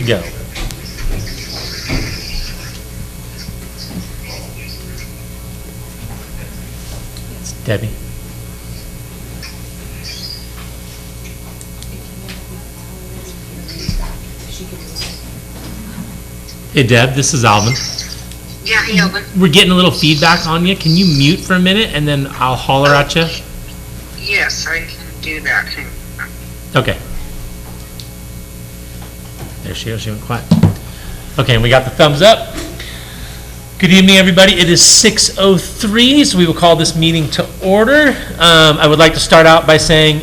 go. It's Debbie. Hey Deb, this is Alvin. Yeah, hey Alvin. We're getting a little feedback on you. Can you mute for a minute and then I'll holler at you? Yes, I can do that. Hang on. Okay. There she goes. She went quiet. Okay, and we got the thumbs up. Good evening, everybody. It is 6:03, so we will call this meeting to order. I would like to start out by saying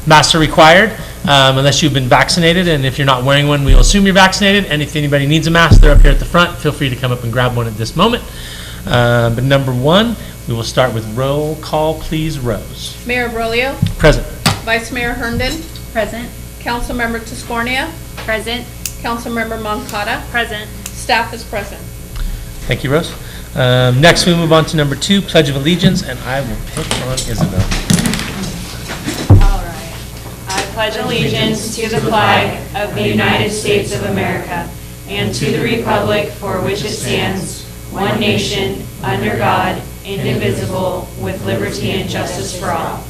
masks are required unless you've been vaccinated, and if you're not wearing one, we will assume you're vaccinated, and if anybody needs a mask, they're up here at the front. Feel free to come up and grab one at this moment. But number one, we will start with roll call, please. Rose. Mayor Brolio. Present. Vice Mayor Herndon. Present. Councilmember Tiscornia. Present. Councilmember Moncada. Present. Staff is present. Thank you, Rose. Next, we move on to number 2, Pledge of Allegiance, and I will pick on Isabel. All right. I pledge allegiance to the flag of the United States of America and to the republic for which it stands, one nation, under God, indivisible, with liberty and justice for all.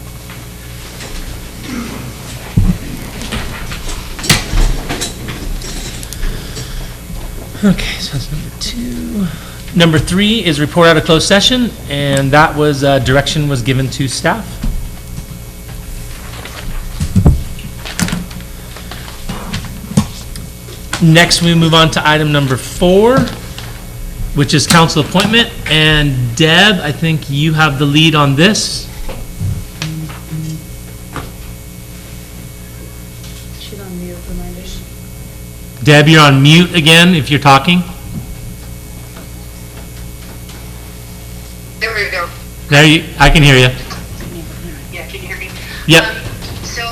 Okay, so that's number 2. Number 3 is report out of closed session, and that was direction was given to staff. Next, we move on to item number 4, which is council appointment. And Deb, I think you have the lead on this. She's on mute, reminder. Deb, you're on mute again if you're talking. There we go. I can hear you. Yeah, can you hear me? Yep. So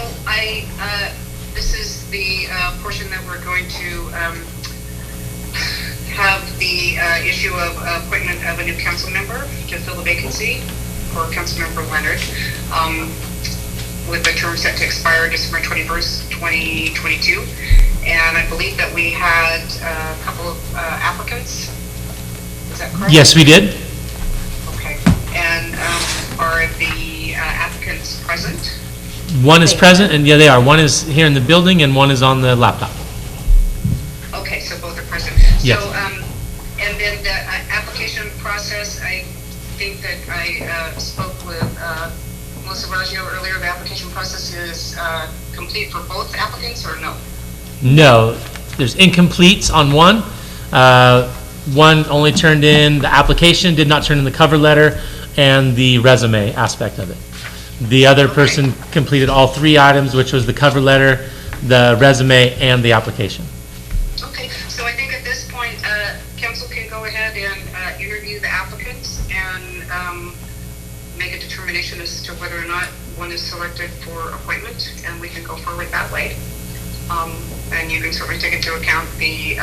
this is the portion that we're going to have the issue of appointment of a new council member to fill the vacancy for Councilmember Leonard, with the term set to expire December 21st, 2022. And I believe that we had a couple of applicants. Is that correct? Yes, we did. Okay. And are the applicants present? One is present, and yeah, they are. One is here in the building, and one is on the laptop. Okay, so both are present. Yes. So, and then the application process, I think that I spoke with Melissa Raggio earlier. The application process is complete for both applicants, or no? No, there's incompletes on one. One only turned in the application, did not turn in the cover letter, and the resume aspect of it. The other person completed all 3 items, which was the cover letter, the resume, and the application. Okay, so I think at this point, council can go ahead and interview the applicants and make a determination as to whether or not one is selected for appointment, and we can go forward that way. And you can certainly take into account the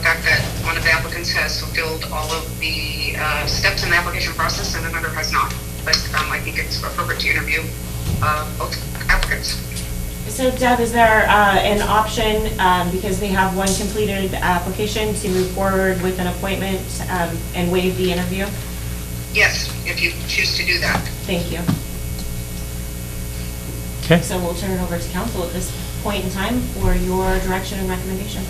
fact that one of the applicants has fulfilled all of the steps in the application process and another has not. But I think it's appropriate to interview both applicants. So Deb, is there an option, because we have one completed application, to move forward with an appointment and waive the interview? Yes, if you choose to do that. Thank you. Okay. So we'll turn it over to council at this point in time for your direction and recommendation.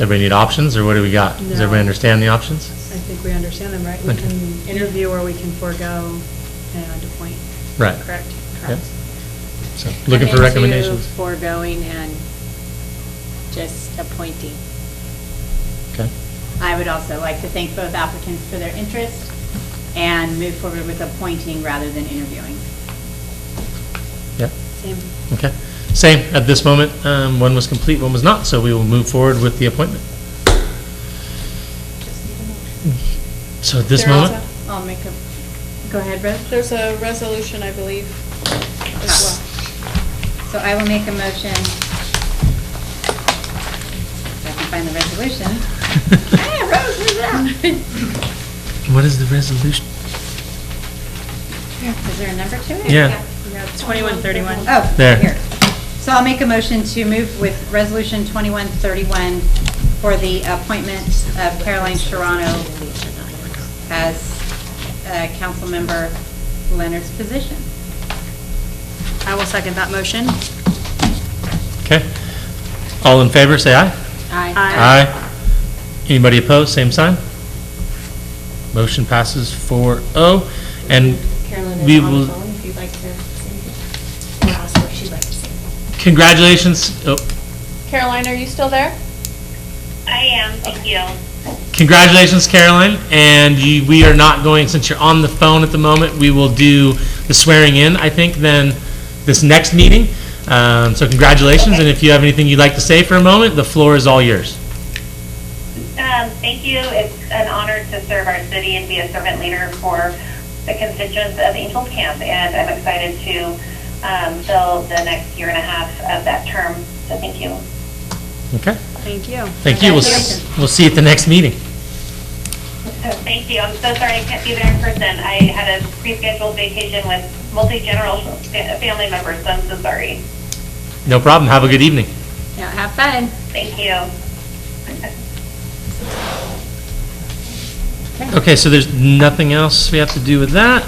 Everybody need options, or what do we got? Does No. everybody understand the options? I think we understand them, right? We Okay. can interview or we can forego and appoint. Right. Correct? Yep. So looking for recommendations. Foregoing and just appointing. Okay. I would also like to thank both applicants for their interest and move forward with appointing rather than interviewing. Yeah. Same. Okay. Same at this moment. One was complete, one was not, so we will move forward with the appointment. So at this There moment, is I'll make a, go ahead, Rose. There's a resolution, I believe, as well. So I will make a motion. If I can find the resolution. Hey, Rose, where's that? what is the resolution? Is there a number to it? Yeah. Yeah, 2131. Oh, There. here. So I'll make a motion to move with Resolution 2131 for the appointment of Caroline Sharano as Councilmember Leonard's position. I will second that motion. Okay. All in favor, say aye. Aye. Aye. Anybody opposed, same sign. Motion passes 4-0. And Carolyn we is on will, the phone if you'd like to say anything. Or ask what she'd like to say. congratulations. Oh, Caroline, are you still there? I am, thank you. congratulations, Caroline. And we are not going, since you're on the phone at the moment, we will do the swearing in, I think, then this next meeting. So congratulations. Okay. And if you have anything you'd like to say for a moment, the floor is all yours. Thank you. It's an honor to serve our city and be a servant leader for the constituents of Angels Camp, and I'm excited to fill the next year and a half of that term. So thank you. Okay. Thank you. Thank you. We'll see you at the next meeting. So thank you. I'm so sorry I can't be there in person. I had a pre-scheduled vacation with multi-generational family members, so I'm so sorry. No problem. Have a good evening. Yeah, have fun. Thank you. Okay, so there's nothing else we have to do with that.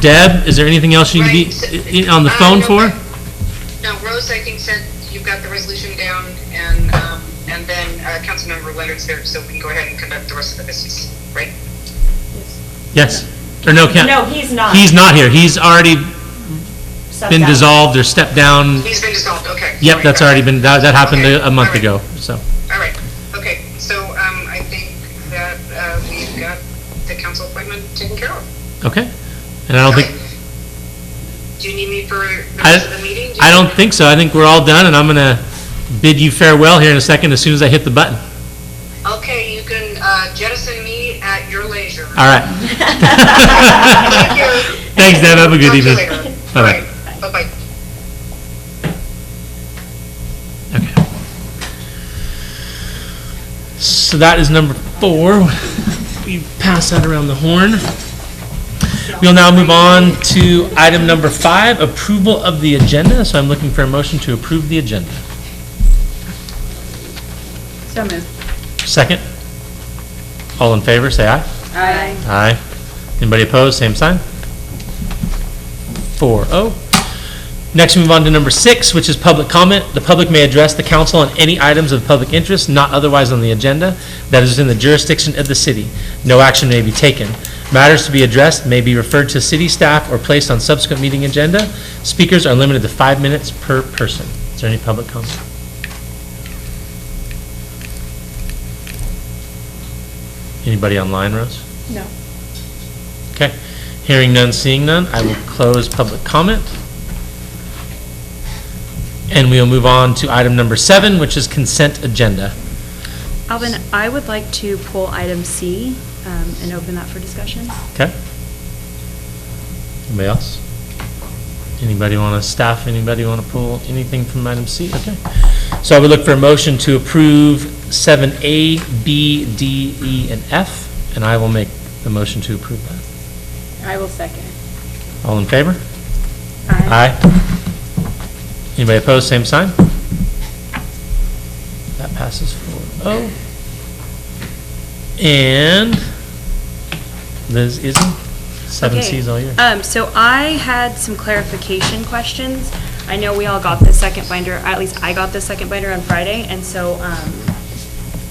Deb, is there anything else you need to be on the phone No, for? No, Rose, I think, said you've got the resolution down, and then Councilmember Leonard's there, so we can go ahead and conduct the rest of the business, right? Yes. Or no, No, he's not. He's not here. He's already Stepped been out. dissolved or stepped down. He's been dissolved, okay. Yep, Sorry, that's okay. already been, that happened Okay, a month all right. ago, so. All right, okay, so I think that we've got the council appointment taken care of. Okay. And I don't think, Do you need me for the rest of the meeting? I don't think so. I think we're all done, and I'm gonna bid you farewell here in a second as soon as I hit the button. Okay, you can jettison me at your leisure. All right. Thank you. Thanks, Deb. Have a good Talk to you evening. later. Bye-bye. All right, bye-bye. Okay. So that is number 4. We pass that around the horn. We'll now move on to item number 5, approval of the agenda. So I'm looking for a motion to approve the agenda. So moved. Second. All in favor, say aye. Aye. Aye. Anybody opposed, same sign. 4-0. Next, we move on to number 6, which is public comment. The public may address the council on any items of public interest not otherwise on the agenda that is in the jurisdiction of the city. No action may be taken. Matters to be addressed may be referred to city staff or placed on subsequent meeting agenda. Speakers are limited to 5 minutes per person. Is there any public comment? Anybody online, Rose? No. Okay. Hearing none, seeing none, I will close public comment. And we'll move on to item number 7, which is consent agenda. Alvin, I would like to pull item C and open that for discussion. Okay? Anybody else? Anybody want to staff, anybody want to pull anything from item C? Okay. So I would look for a motion to approve 7A, B, D, E, and F, and I will make the motion to approve that. I will second. All in favor? Aye. Aye. Anybody opposed, same sign? That passes 4-0. And Liz, Izzy, 7C is all yours. So I had some clarification questions. I know we all got the second binder, at least I got the second binder on Friday, and so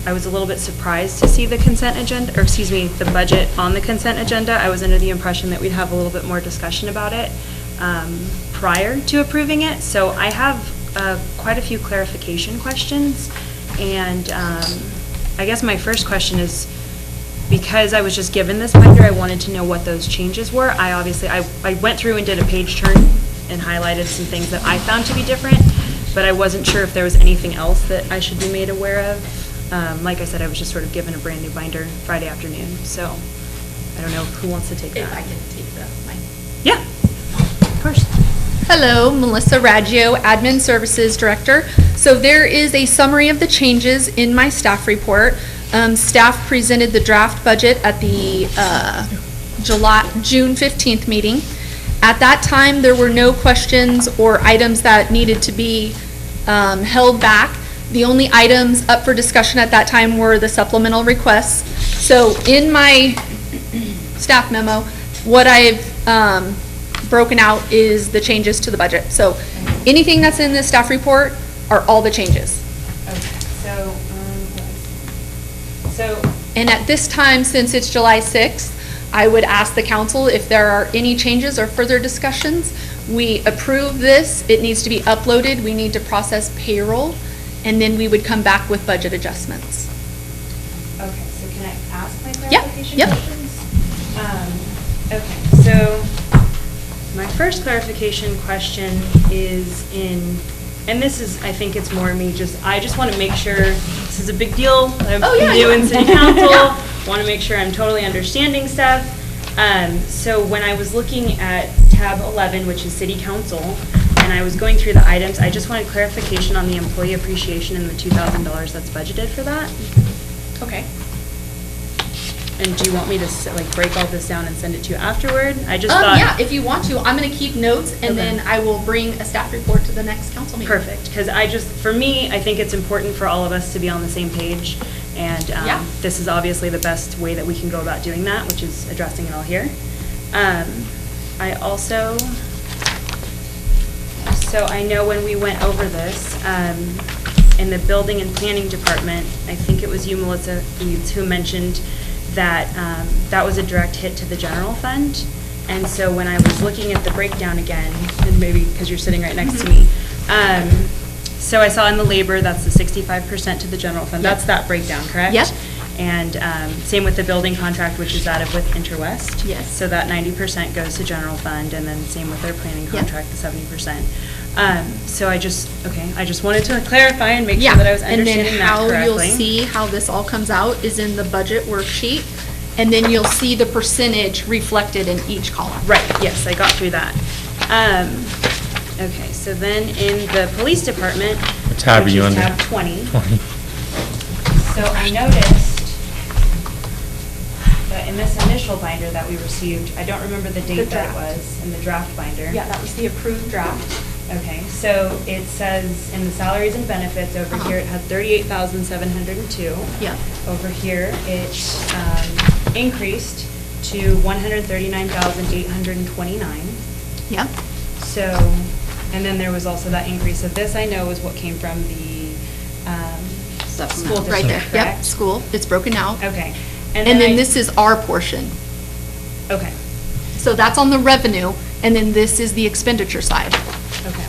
I was a little bit surprised to see the consent agenda, or excuse me, the budget on the consent agenda. I was under the impression that we'd have a little bit more discussion about it prior to approving it. So I have quite a few clarification questions, and I guess my first question is, because I was just given this binder, I wanted to know what those changes were. I went through and did a page turn and highlighted some things that I found to be different, but I wasn't sure if there was anything else that I should be made aware of. Like I said, I was just sort of given a brand new binder Friday afternoon, so I don't know who wants to take that. I can take that. Yeah, of course. Hello, Melissa Raggio, Admin Services Director. So there is a summary of the changes in my staff report. Staff presented the draft budget at the June 15th meeting. At that time, there were no questions or items that needed to be held back. The only items up for discussion at that time were the supplemental requests. So in my staff memo, what I've broken out is the changes to the budget. So anything that's in the staff report are all the changes. Okay, so, And at this time, since it's July 6th, I would ask the council if there are any changes or further discussions. We approve this, it needs to be uploaded, we need to process payroll, and then we would come back with budget adjustments. okay, so can I ask my Yep, clarification yep. questions? Okay, so my first clarification question is in, and this is, I think it's more me, I just want to make sure, this is a big deal. I'm new in city council, want to make sure I'm totally understanding stuff. So when I was looking at tab 11, which is city council, and I was going through the items, I just wanted clarification on the employee appreciation and the $2,000 that's budgeted for that. Okay. And do you want me to break all this down and send it to you afterward? I just thought. Yeah, if you want to, I'm gonna keep notes and Okay. then I will bring a staff report to the next council meeting. Perfect, because for me, I think it's important for all of us to be on the same page. And Yeah. this is obviously the best way that we can go about doing that, which is addressing it all here. I also, so I know when we went over this, in the building and planning department, I think it was you, Melissa, who mentioned that that was a direct hit to the general fund. And so when I was looking at the breakdown again, and maybe because you're sitting right next to me, so I saw in the labor, that's the 65% to the general fund. Yep. That's that breakdown, correct? Yep. And same with the building contract, which is out of with Interwest. Yes. So that 90% goes to general fund, and then same with their planning Yep. contract, the 70%. So I just wanted to clarify and make Yeah, sure that I was and understanding then that how you'll correctly. see how this all comes out is in the budget worksheet, and then you'll see the percentage reflected in each column. Right, yes, I got through that. Okay, so then in the police department. What tab are which you is under? Tab 20. 20. So I noticed that in this initial binder that we received, I don't remember the date that it draft. was, in the draft binder. Yeah, that was the approved draft. Okay, so it says in the salaries and benefits, over here it had 38,702. Yeah. Over here, it increased to 139,829. Yeah. So, and then there was also that increase of this, I know, is what came from the school district, Right there, yep, correct? school, it's broken out. Okay. And then I- this is our portion. Okay, So that's on the revenue, and then this is the expenditure side. okay.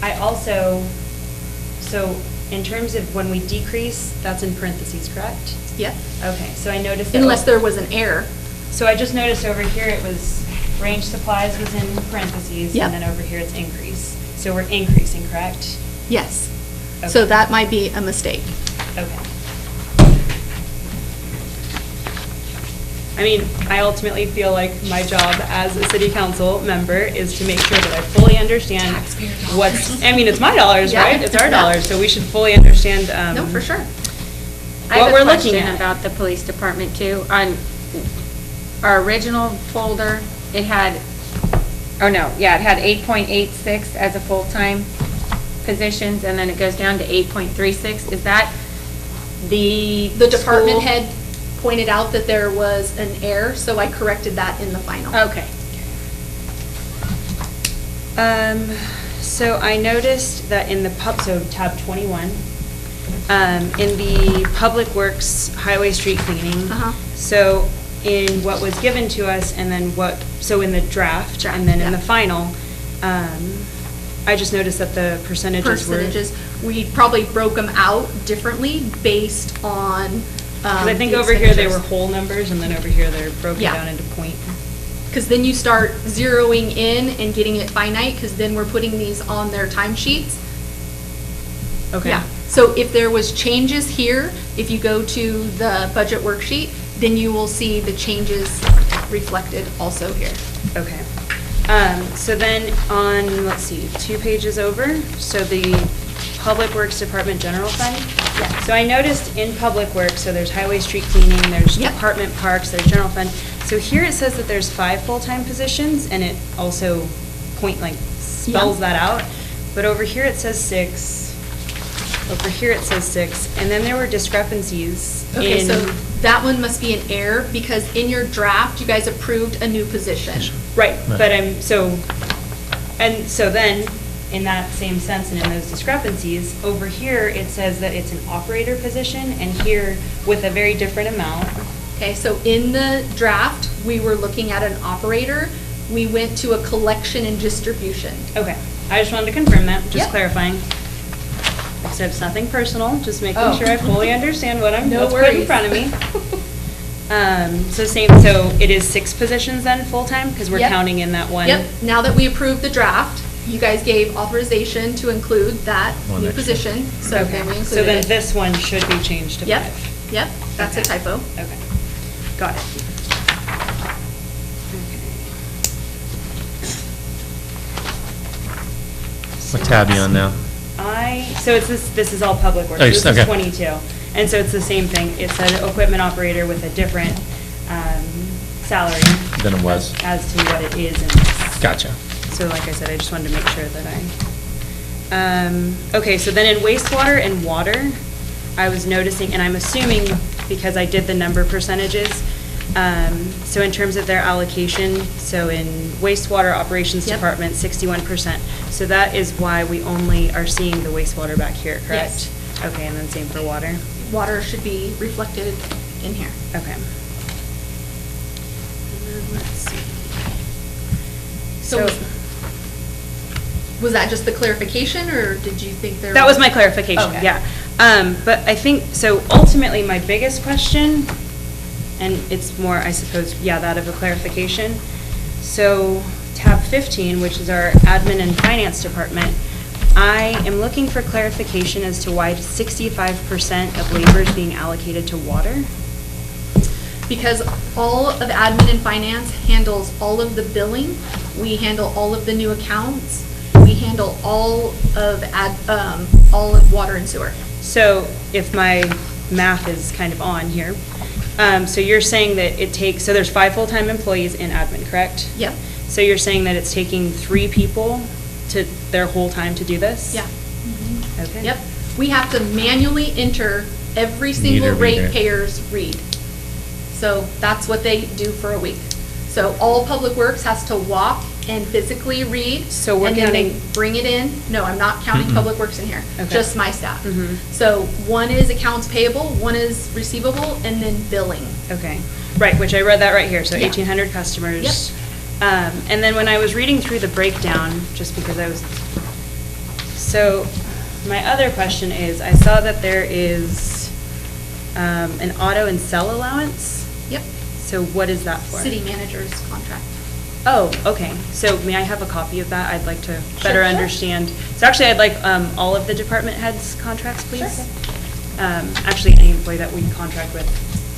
I also, so in terms of when we decrease, that's in parentheses, correct? Yeah. Okay, so I noticed that. Unless there was an error. So I just noticed over here it was, range supplies was in parentheses, Yep. and then over here it's increase. So we're increasing, correct? Yes. So Okay. that might be a mistake. Okay. I mean, I ultimately feel like my job as a city council member is to make sure that I fully understand what's, I mean, it's my dollars, Yeah. right? It's our Yeah. dollars, so we should fully understand. No, for sure. What we're looking I have a question at. about the police department too. On our original folder, it had, oh no, yeah, it had 8.86 as a full-time positions, and then it goes down to 8.36. Is that the The department school? head pointed out that there was an error, so I corrected that in the final. Okay. So I noticed that in the so tab 21, in the Public Works Highway Street Cleaning. Uh-huh. So in what was given to us and then so in the draft and then in yeah. the final, I just noticed that the percentages were. We probably broke them out differently based on. Because I think over here they were whole numbers and then over here they're broken Yeah. down into point. Because then you start zeroing in and getting it finite, because then we're putting these on their timesheets. Okay. Yeah, so if there was changes here, if you go to the budget worksheet, then you will see the changes reflected also here. Okay. So then on, let's see, 2 pages over, so the Public Works Department General Fund. Yeah. So I noticed in Public Works, so there's highway street cleaning, there's Yep. department parks, there's general fund. So here it says that there's 5 full-time positions, and it also spells that out. But over here it says 6. Over here it says 6, and then there were discrepancies Okay, in. so that one must be an error, because in your draft, you guys approved a new position. Right, but so then, in that same sense and in those discrepancies, over here, it says that it's an operator position, and here, with a very different amount. Okay, so in the draft, we were looking at an operator. We went to a collection and distribution. Okay, I just wanted to confirm that, just Yep. clarifying. Except it's nothing personal, just making Oh. sure I fully understand what's put in worries. front of me. So it is 6 positions then, full-time, because we're Yep. counting in that one? Yep, now that we approved the draft, you guys gave authorization to include that One new extra. position, so Okay. then we So included then it. this one should be changed to 5? Yep, yep, that's a Okay. typo. Okay, got it. What tab are you on now? So it's this is all public works. Oh, This is okay. 22. And so it's the same thing. It's an equipment operator with a different salary. Than it was. As to what it is in this. Gotcha. So like I said, I just wanted to make sure that okay, so then in wastewater and water, I was noticing, and I'm assuming because I did the number percentages, so in terms of their allocation, so in wastewater operations Yep. department, 61%. So that is why we only are seeing the wastewater back here, correct? Yes. Okay, and then same for water? Water should be reflected in here. Okay. And then let's see. So was that just the clarification, or did you think there? That was my clarification, Okay. yeah. But I think, so ultimately, my biggest question, and it's more, I suppose, that of a clarification. So tab 15, which is our admin and finance department, I am looking for clarification as to why 65% of labor is being allocated to water. Because all of admin and finance handles all of the billing, we handle all of the new accounts, we handle all of water and sewer. So if my math is kind of on here, so you're saying that it takes, so there's 5 full-time employees in admin, correct? Yep. So you're saying that it's taking 3 people to their whole time to do this? Yeah. Okay. Yep. We have to manually enter every single Meter reader. ratepayer's read. So that's what they do for a week. So all Public Works has to walk and physically read. So we're and then they counting- bring it in. No, I'm not counting Public Works in here, Okay. just my staff. Mhm. So one is accounts payable, one is receivable, and then billing. Okay, right, which I read that right here, so Yeah. 1,800 customers. And then when I was reading through the breakdown, just because so my other question is, I saw that there is an auto and cell allowance. Yep. So what is that for? City manager's contract. Oh, okay. So may I have a copy of that? I'd like to better Sure. understand. So actually, I'd like all of the department heads' contracts, please. Sure. Actually, any employee that we contract with.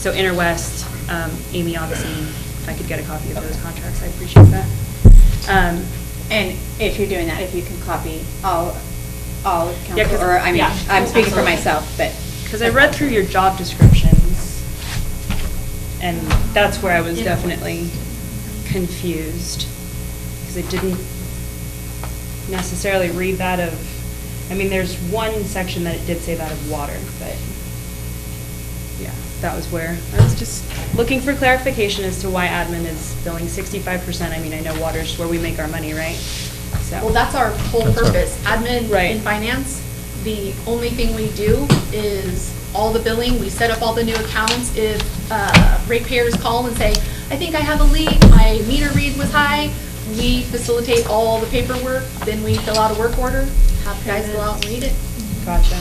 So Interwest, Amy Odyssey, if I could get a copy of those contracts, I'd appreciate that. And if you're doing that, if you can copy all Yeah, council, 'cause- or, I mean, yeah, I'm speaking for absolutely. myself, but. Because I read through your job descriptions, and that's where I was Yeah. definitely confused. Because I didn't necessarily read that of, I mean, there's one section that it did say that of water, but yeah, that was where I was just looking for clarification as to why admin is billing 65%. I mean, I know water's where we make our money, right? So. Well, that's our whole That's our- purpose. Admin Right. and finance, the only thing we do is all the billing. We set up all the new accounts. If ratepayers call and say, I think I have a leak, my meter read was high, we facilitate all the paperwork, then we fill out a work order, have guys go out and read it. Gotcha.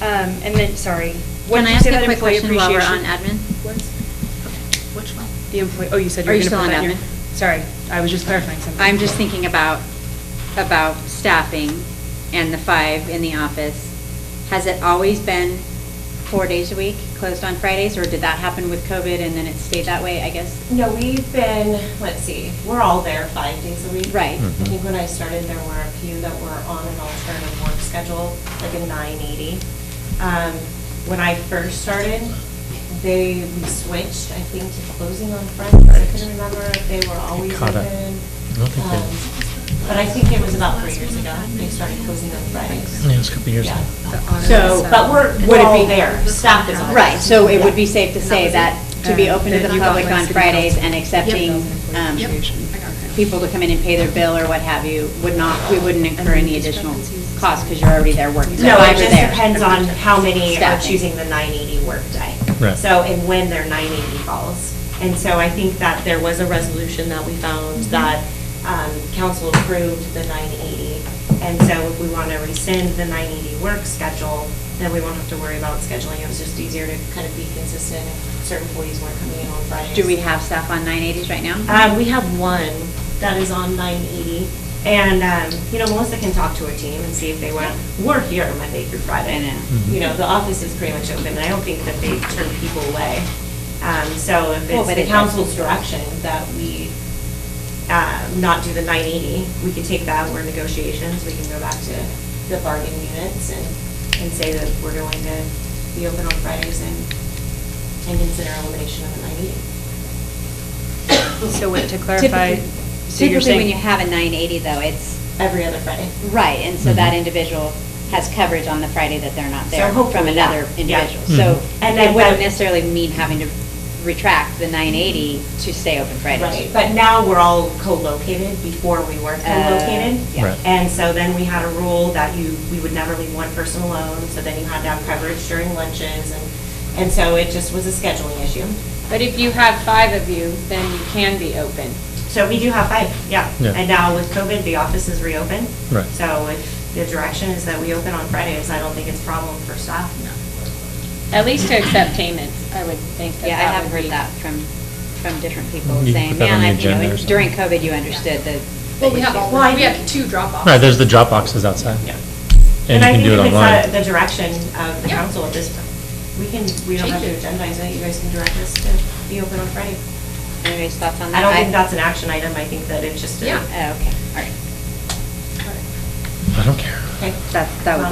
And then, sorry. what Can did I you ask say a that quick employee question while we're on appreciation admin? was? Which one? The employee, oh, you said you Are were you going to still put on that in your. admin? Sorry, I was just clarifying something. I'm just thinking about staffing and the 5 in the office. Has it always been 4 days a week, closed on Fridays, or did that happen with COVID and then it stayed that way, I guess? No, we've been, let's see, we're all there 5 days a week. Right. I think when I started, there were a few that were on an alternative work schedule, like a 980. When I first started, we switched, I think, to closing on Fridays. I couldn't remember if they were always caught open. up. I don't think they- But I think it was about 3 years ago, they started closing on Fridays. Yeah, it was a couple years Yeah. ago. So, But we're all there, staff is all. right, so it would be safe to say that to be open to the public on Fridays and accepting people to come in and pay their bill or what have you, we wouldn't incur any additional cost because you're already there working. So No, if I it were just there- depends on how many are Staffing. choosing the 980 workday. Right. So, and when their 980 falls. And so I think that there was a resolution that we found that council approved the 980. And so if we want to rescind the 980 work schedule, then we won't have to worry about scheduling. It was just easier to kind of be consistent if certain employees weren't coming in on Fridays. Do we have staff on 980s right now? We have one that is on 980. And, Melissa can talk to her team and see if they want, we're here Monday through Friday. I know. You know, the office is pretty much open, and I don't think that they turn people away. So if Well, it's but the it- council's direction that we not do the 980, we could take that, we're in negotiations, we can go back to the bargaining units and say that we're going to be open on Fridays and consider elimination of the 980. So wait, to clarify, so you're Typically, when you saying, have a 980 though, it's, Every other Friday. right, and so that individual has coverage on the Friday that they're not there hopefully, from yeah. another Yeah. individual. So And it then wouldn't but- necessarily mean having to retract the 980 to stay open Fridays. Right, but now we're all co-located. Before we weren't co-located. yeah. Right. And so then we had a rule that we would never leave one person alone, so then you had to have coverage during lunches, and so it just was a scheduling issue. But if you have 5 of you, then you can be open. So we do have 5, yeah. Yeah. And now with COVID, the office is reopened. Right. So if the direction is that we open on Fridays, I don't think it's a problem for staff. At least to accept payments, I would think that Yeah, I that have would heard be. that from different people You can saying, put that on man, the agenda or something." during COVID, you understood the. Well, we have issue." all, we have 2 drop-offs. Right, there's the drop boxes outside. Yeah. And you I can think do it if it's online. the direction of the Yeah. council at this point, we don't have to Change it. agendize it, you guys can direct us to be open on Friday. Anybody's thoughts on that? I don't think that's an action item, I think that it's just a. Yeah. Oh, okay, all right. I don't care. Okay. That would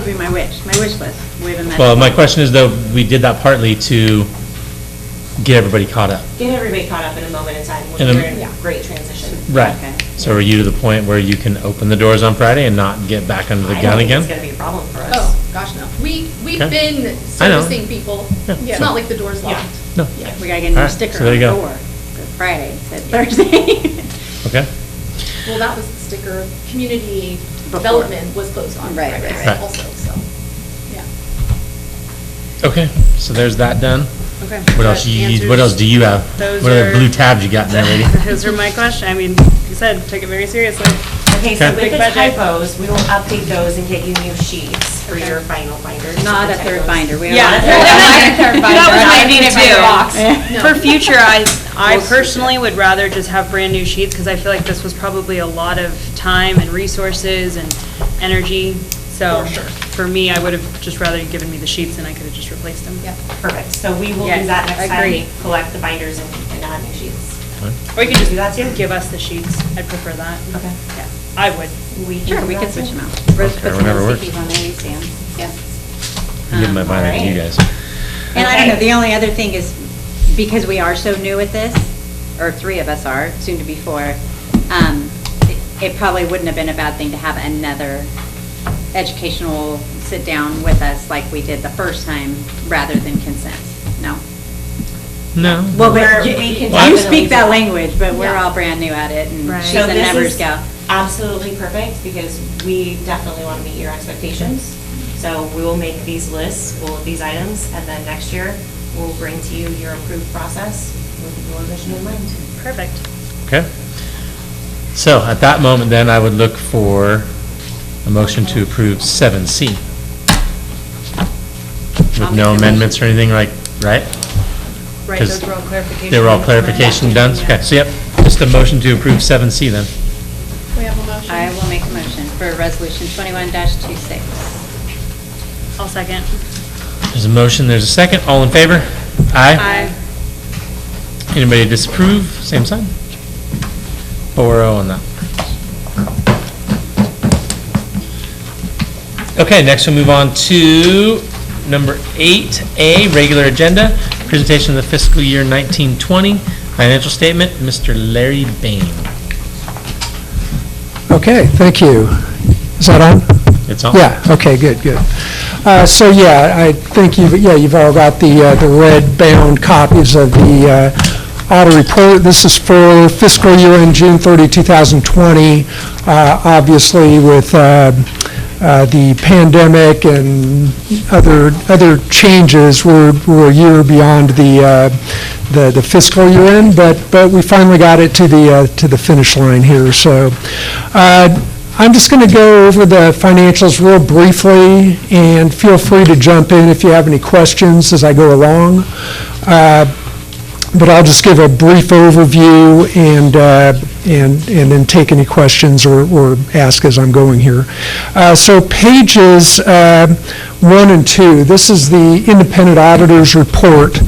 be my wish list. We haven't met. Well, my question is though, we did that partly to get everybody caught up. Get everybody caught up in a moment in time, when And we're then- in great transition. Right. Okay. So are you to the point where you can open the doors on Friday and not get back under the I gun don't think again? it's gonna be a problem for us. Oh, gosh, no. We've Okay. been I know. servicing people. Yeah, It's so- not like the door's locked. No. We gotta get a new All right, sticker so on there the you go. door. For Friday, instead of Thursday. Okay. Well, that was the sticker, community Before. development was closed on Right, Fridays right, right. also, so, yeah. Okay, so there's that done. okay. What else that what else answers- do you have? Those What other are- blue tabs you got in there, lady? Those are my question. I mean, like you said, took it very seriously. Okay, so Okay. with Big the budget. typos, we will update those and get you new sheets for your final binders. Not The a third typos. binder. We Yeah. are- That was my thing Yeah. too. For future, I personally would rather just have brand-new sheets, because I feel like this was probably a lot of time and resources and energy. So, For sure. for me, I would have just rather given me the sheets and I could have just replaced them. Yeah. Perfect, so we will do Yes, that next time, agree. collect the binders and add new sheets. Or you could Do that too? just give us the sheets. I'd prefer that. Okay. Yeah, I would. Sure, do we that can switch too. them out. Rose Okay, put some whatever works. stickies on there, you see 'em. Yeah. Give my binder to you alright. guys. And I don't know, Okay. the only other thing is, because we are so new at this, or 3 of us are, soon to be 4, it probably wouldn't have been a bad thing to have another educational sit-down with us like we did the first time, rather than consent. No? No. Well, We're- but we can you definitely speak do that that. language, but we're Yeah. all brand new at it, and Right. she's So a this numbers is gal. absolutely perfect, because we definitely want to meet your expectations. So we will make these lists, full of these items, and then next year, we'll bring to you your approved process with your vision in mind. Perfect. Okay. So at that moment then, I would look for a motion to approve 7C. With no amendments or anything like, right? Right, 'Cause those were all clarification. They were all clarification done? Yeah. Okay, so yep, just a motion to approve 7C then. We have a motion. I will make a motion for Resolution 21-26. I'll second. There's a motion, there's a second, all in favor? Aye. Anybody disapprove, same sign? 4-0 on that. Okay, next we'll move on to number 8A, regular agenda, Presentation of the fiscal year 1920 financial statement, Mr. Larry Bain. Okay, thank you. Is that on? It's on. Yeah, okay, good. So yeah, I think you've all got the red bound copies of the audit report. This is for fiscal year end June 30, 2020. Obviously with the pandemic and other changes, we're a year beyond the fiscal year end, but we finally got it to the finish line here. So I'm just going to go over the financials real briefly, and feel free to jump in if you have any questions as I go along. But I'll just give a brief overview and then take any questions or ask as I'm going here. So pages 1 and 2, this is the independent auditor's report,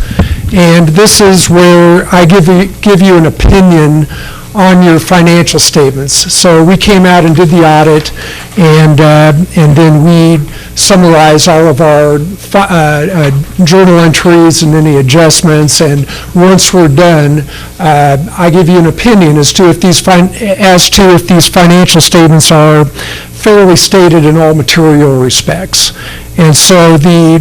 and this is where I give you an opinion on your financial statements. So we came out and did the audit, and then we summarize all of our journal entries and any adjustments, and once we're done, I give you an opinion as to if these financial statements are fairly stated in all material respects. And so the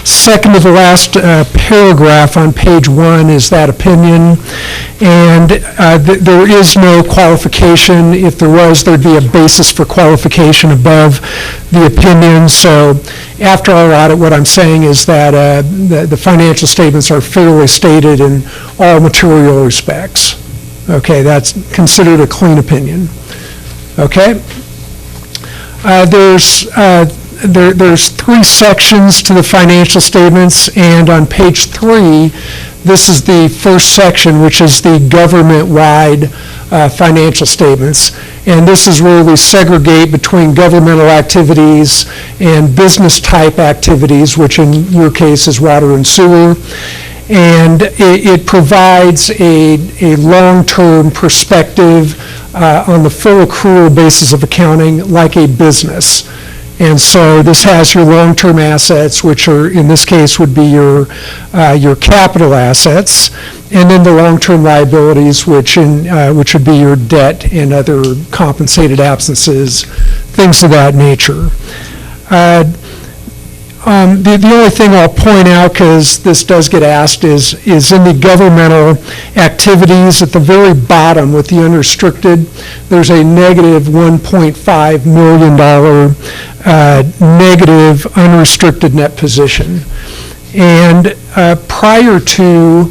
second to the last paragraph on page 1 is that opinion, and there is no qualification. If there was, there'd be a basis for qualification above the opinion. So after our audit, what I'm saying is that the financial statements are fairly stated in all material respects. Okay, that's considered a clean opinion. Okay. There's 3 sections to the financial statements, and on page 3, this is the first section, which is the government-wide financial statements. And this is where we segregate between governmental activities and business-type activities, which in your case is water and sewer. And it provides a long-term perspective on the full accrual basis of accounting like a business. And so this has your long-term assets, which are, in this case, would be your capital assets, and then the long-term liabilities, which would be your debt and other compensated absences, things of that nature. The only thing I'll point out, because this does get asked, is in the governmental activities at the very bottom with the unrestricted, there's a negative $1.5 million negative unrestricted net position. And prior to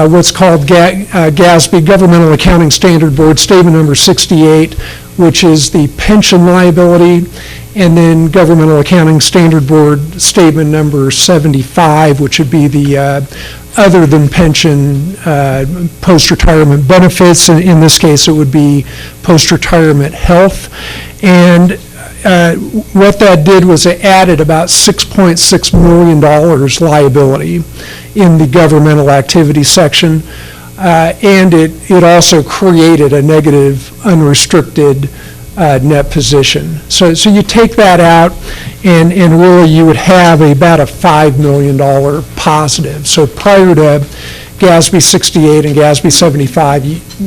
what's called GASB, Governmental Accounting Standard Board, Statement Number 68, which is the pension liability, and then Governmental Accounting Standard Board Statement Number 75, which would be the other than pension post-retirement benefits. In this case, it would be post-retirement health. And what that did was it added about $6.6 million liability in the governmental activity section. And it also created a negative unrestricted net position. So you take that out, and really you would have about a $5 million positive. So prior to GASB 68 and GASB 75,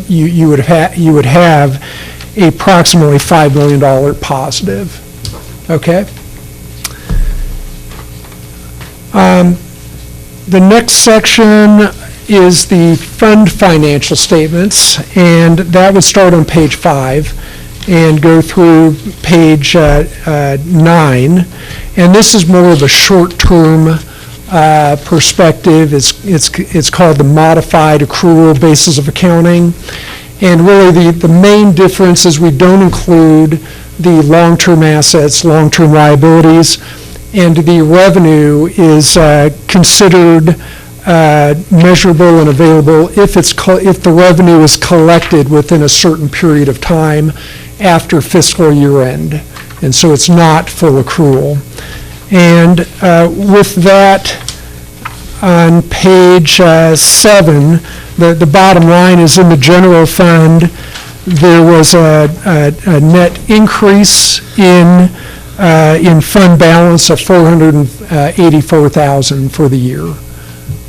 you would have approximately $5 million positive. Okay. The next section is the fund financial statements, and that would start on page 5 and go through page 9. And this is more of a short-term perspective. It's called the modified accrual basis of accounting. And really the main difference is we don't include the long-term assets, long-term liabilities, and the revenue is considered measurable and available if the revenue is collected within a certain period of time after fiscal year end. And so it's not full accrual. And with that, on page 7, the bottom line is in the general fund, there was a net increase in fund balance of $484,000 for the year.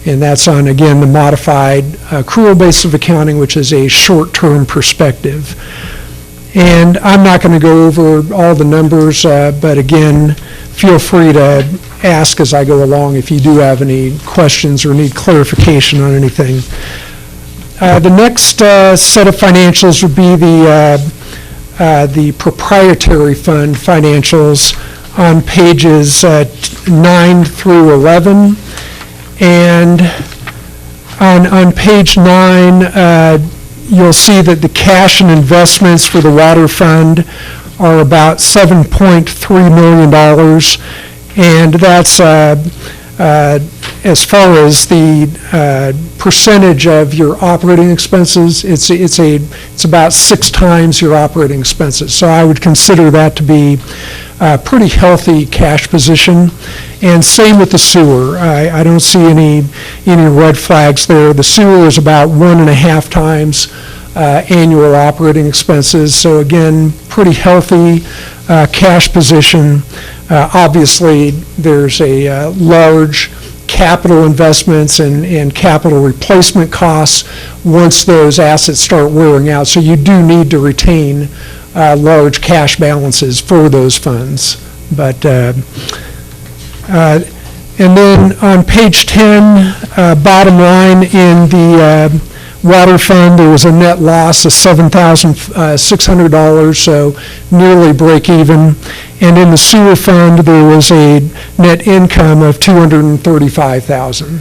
And that's on, again, the modified accrual basis of accounting, which is a short-term perspective. And I'm not going to go over all the numbers, but again, feel free to ask as I go along if you do have any questions or need clarification on anything. The next set of financials would be the proprietary fund financials on pages 9 through 11. And on page 9, you'll see that the cash and investments for the water fund are about $7.3 million. And that's, as far as the percentage of your operating expenses, it's about 6 times your operating expenses. So I would consider that to be a pretty healthy cash position. And same with the sewer. I don't see any red flags there. The sewer is about 1.5 times annual operating expenses. So again, pretty healthy cash position. Obviously, there's a large capital investments and capital replacement costs once those assets start wearing out. So you do need to retain large cash balances for those funds. But and then on page 10, bottom line, in the water fund, there was a net loss of $7,600, so nearly break even. And in the sewer fund, there was a net income of $235,000.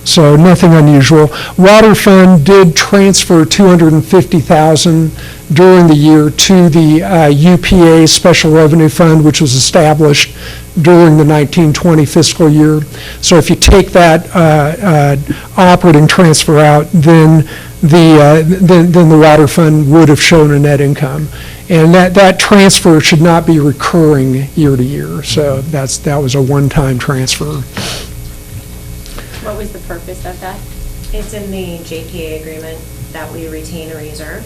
So nothing unusual. Water fund did transfer $250,000 during the year to the UPA Special Revenue Fund, which was established during the 1920 fiscal year. So if you take that operating transfer out, then the water fund would have shown a net income. And that transfer should not be recurring year to year. So that was a one-time transfer. What was the purpose of that? It's in the JPA agreement that we retain a reserve.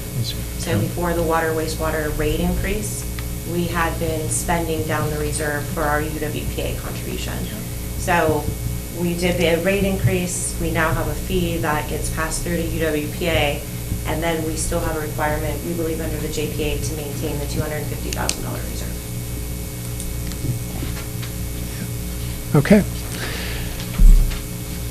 So before the water wastewater rate increase, we had been spending down the reserve for our UWPA contribution. So we did the rate increase, we now have a fee that gets passed through to UWPA, and then we still have a requirement, we believe under the JPA, to maintain the $250,000 reserve. Okay.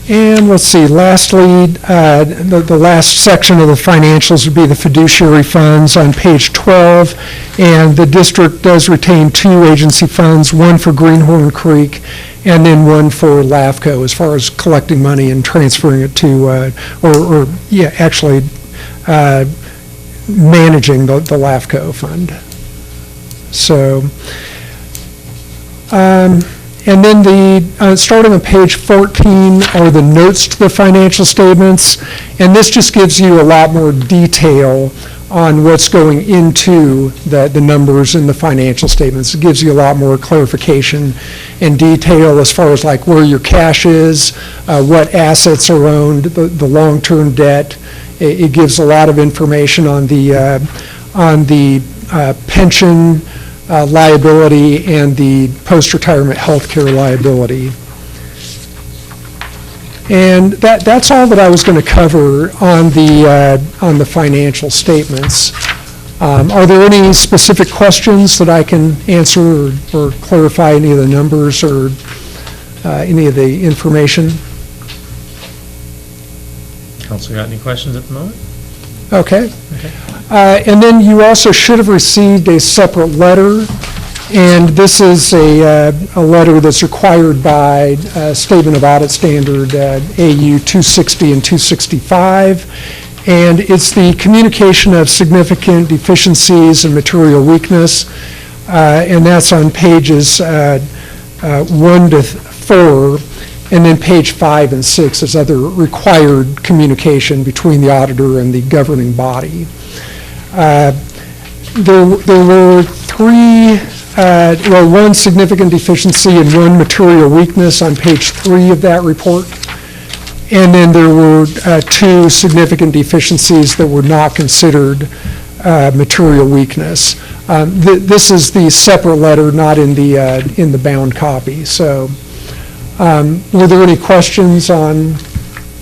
And let's see, lastly, the last section of the financials would be the fiduciary funds on page 12. And the district does retain 2 agency funds, one for Greenhorn Creek and then one for LAFCO, as far as collecting money and transferring it to, actually managing the LAFCO fund. So, and then starting on page 14 are the notes to the financial statements, and this just gives you a lot more detail on what's going into the numbers in the financial statements. It gives you a lot more clarification and detail as far as like where your cash is, what assets are owned, the long-term debt. It gives a lot of information on the pension liability and the post-retirement health care liability. And that's all that I was going to cover on the financial statements. Are there any specific questions that I can answer or clarify any of the numbers or any of the information? Council, got any questions at the moment? Okay. And then you also should have received a separate letter, and this is a letter that's required by Statement of Audit Standard AU 260 and 265, and it's the communication of significant deficiencies and material weakness, and that's on pages 1 to 4. And then page 5 and 6 is other required communication between the auditor and the governing body. There were 1 significant deficiency and 1 material weakness on page 3 of that report. And then there were 2 significant deficiencies that were not considered material weakness. This is the separate letter, not in the bound copy. So. Were there any questions on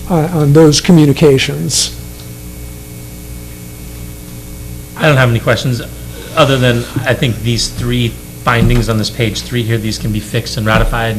on those communications. I don't have any questions, other than I think these three findings on this page 3 here, these can be fixed and ratified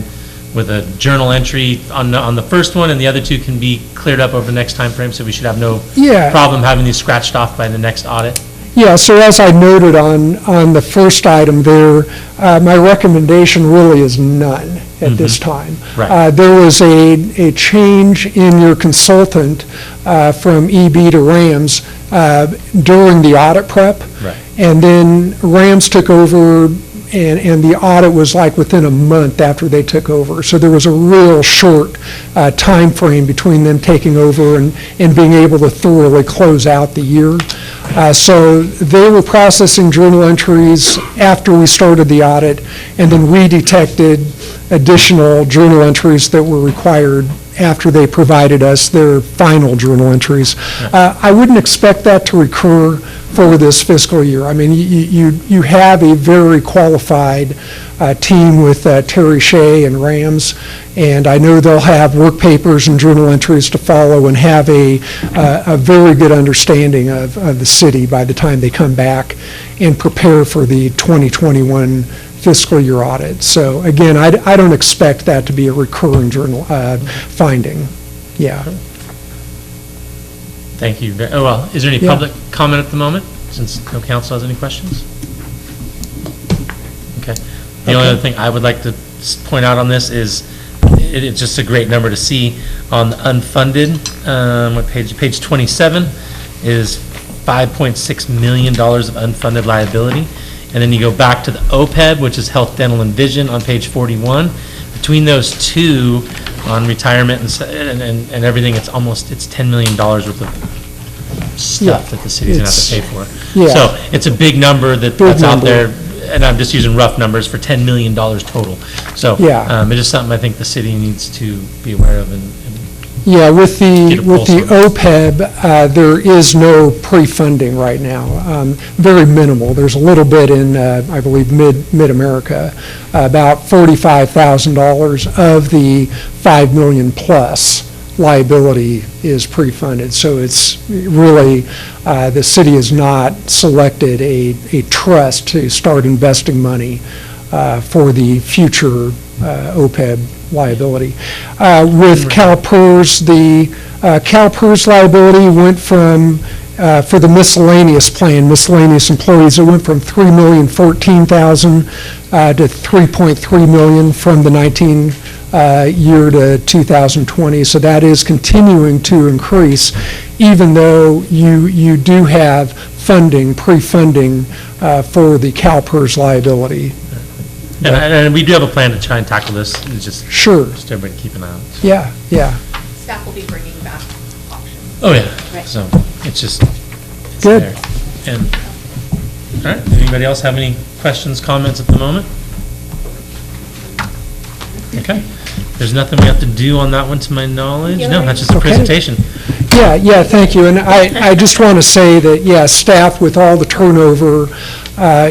with a journal entry on the first one, and the other two can be cleared up over the next time frame, so we should have no Yeah. problem having these scratched off by the next audit. Yeah, so as I noted on the first item there, my recommendation really is none at this time. Right. There was a change in your consultant from EB to RAMS during the audit prep. Right. And then RAMS took over, and the audit was like within a month after they took over. So there was a real short time frame between them taking over and being able to thoroughly close out the year. So they were processing journal entries after we started the audit, and then we detected additional journal entries that were required after they provided us their final journal entries. I wouldn't expect that to recur for this fiscal year. I mean, you have a very qualified team with Terry Shea and RAMS, and I know they'll have work papers and journal entries to follow and have a very good understanding of the city by the time they come back and prepare for the 2021 fiscal year audit. So again, I don't expect that to be a recurring journal finding. Yeah. Thank you. Oh, well, is there any Yeah. public comment at the moment, since no council has any questions? Okay. The only other thing I would like to point out on this is, it's just a great number to see on the unfunded, what page? Page 27 is $5.6 million of unfunded liability. And then you go back to the OPEB, which is health, dental, and vision on page 41. Between those two, on retirement and everything, it's $10 million worth of stuff that the city's gonna have to pay for. Yeah. So it's a big number that's out there, and I'm just using rough numbers for $10 million total. So Yeah. it's just something I think the city needs to be aware of and Yeah, with Get the a pulse on OPEB, there is no pre-funding right now, very minimal. There's a little bit in, I believe, Mid-America, about $45,000 of the $5 million plus liability is pre-funded. So it's really, the city has not selected a trust to start investing money for the future OPEB liability. With CalPERS, the CalPERS liability went from, for the miscellaneous plan, miscellaneous employees, it went from $3,014,000 to $3.3 million from the 19 year to 2020. So that is continuing to increase, even though you do have funding, pre-funding for the CalPERS liability. And we do have a plan to try and tackle this. It's just Sure. just everybody keep an eye on it. Yeah, yeah. Staff will be bringing back options. Oh, yeah. Right. So it's just, it's Good. there. And, all right, anybody else have any questions, comments at the moment? Okay. There's nothing we have to do on that one to my knowledge. No, that's just a Okay. presentation. Yeah, thank you. And I just want to say that, yeah, staff with all the turnover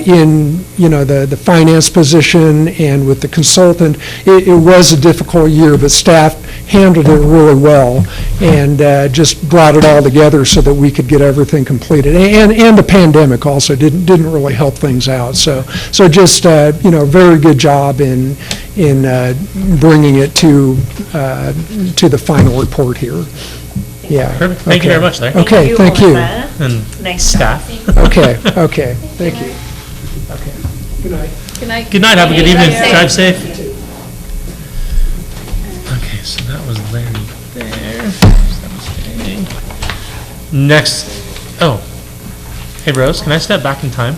in, the finance position and with the consultant, it was a difficult year, but staff handled it really well and just brought it all together so that we could get everything completed. And the pandemic also didn't really help things out. So just, very good job in bringing it to the final report here. Yeah. Perfect. Thank you very much, Larry. Okay, thank you. And Nice job. staff. Okay, thank you. Okay, good night. Good night. Good night, have a good evening. Drive safe. Drive safe. Okay, so that was Larry there. That was A. Next, hey Rose, can I step back in time?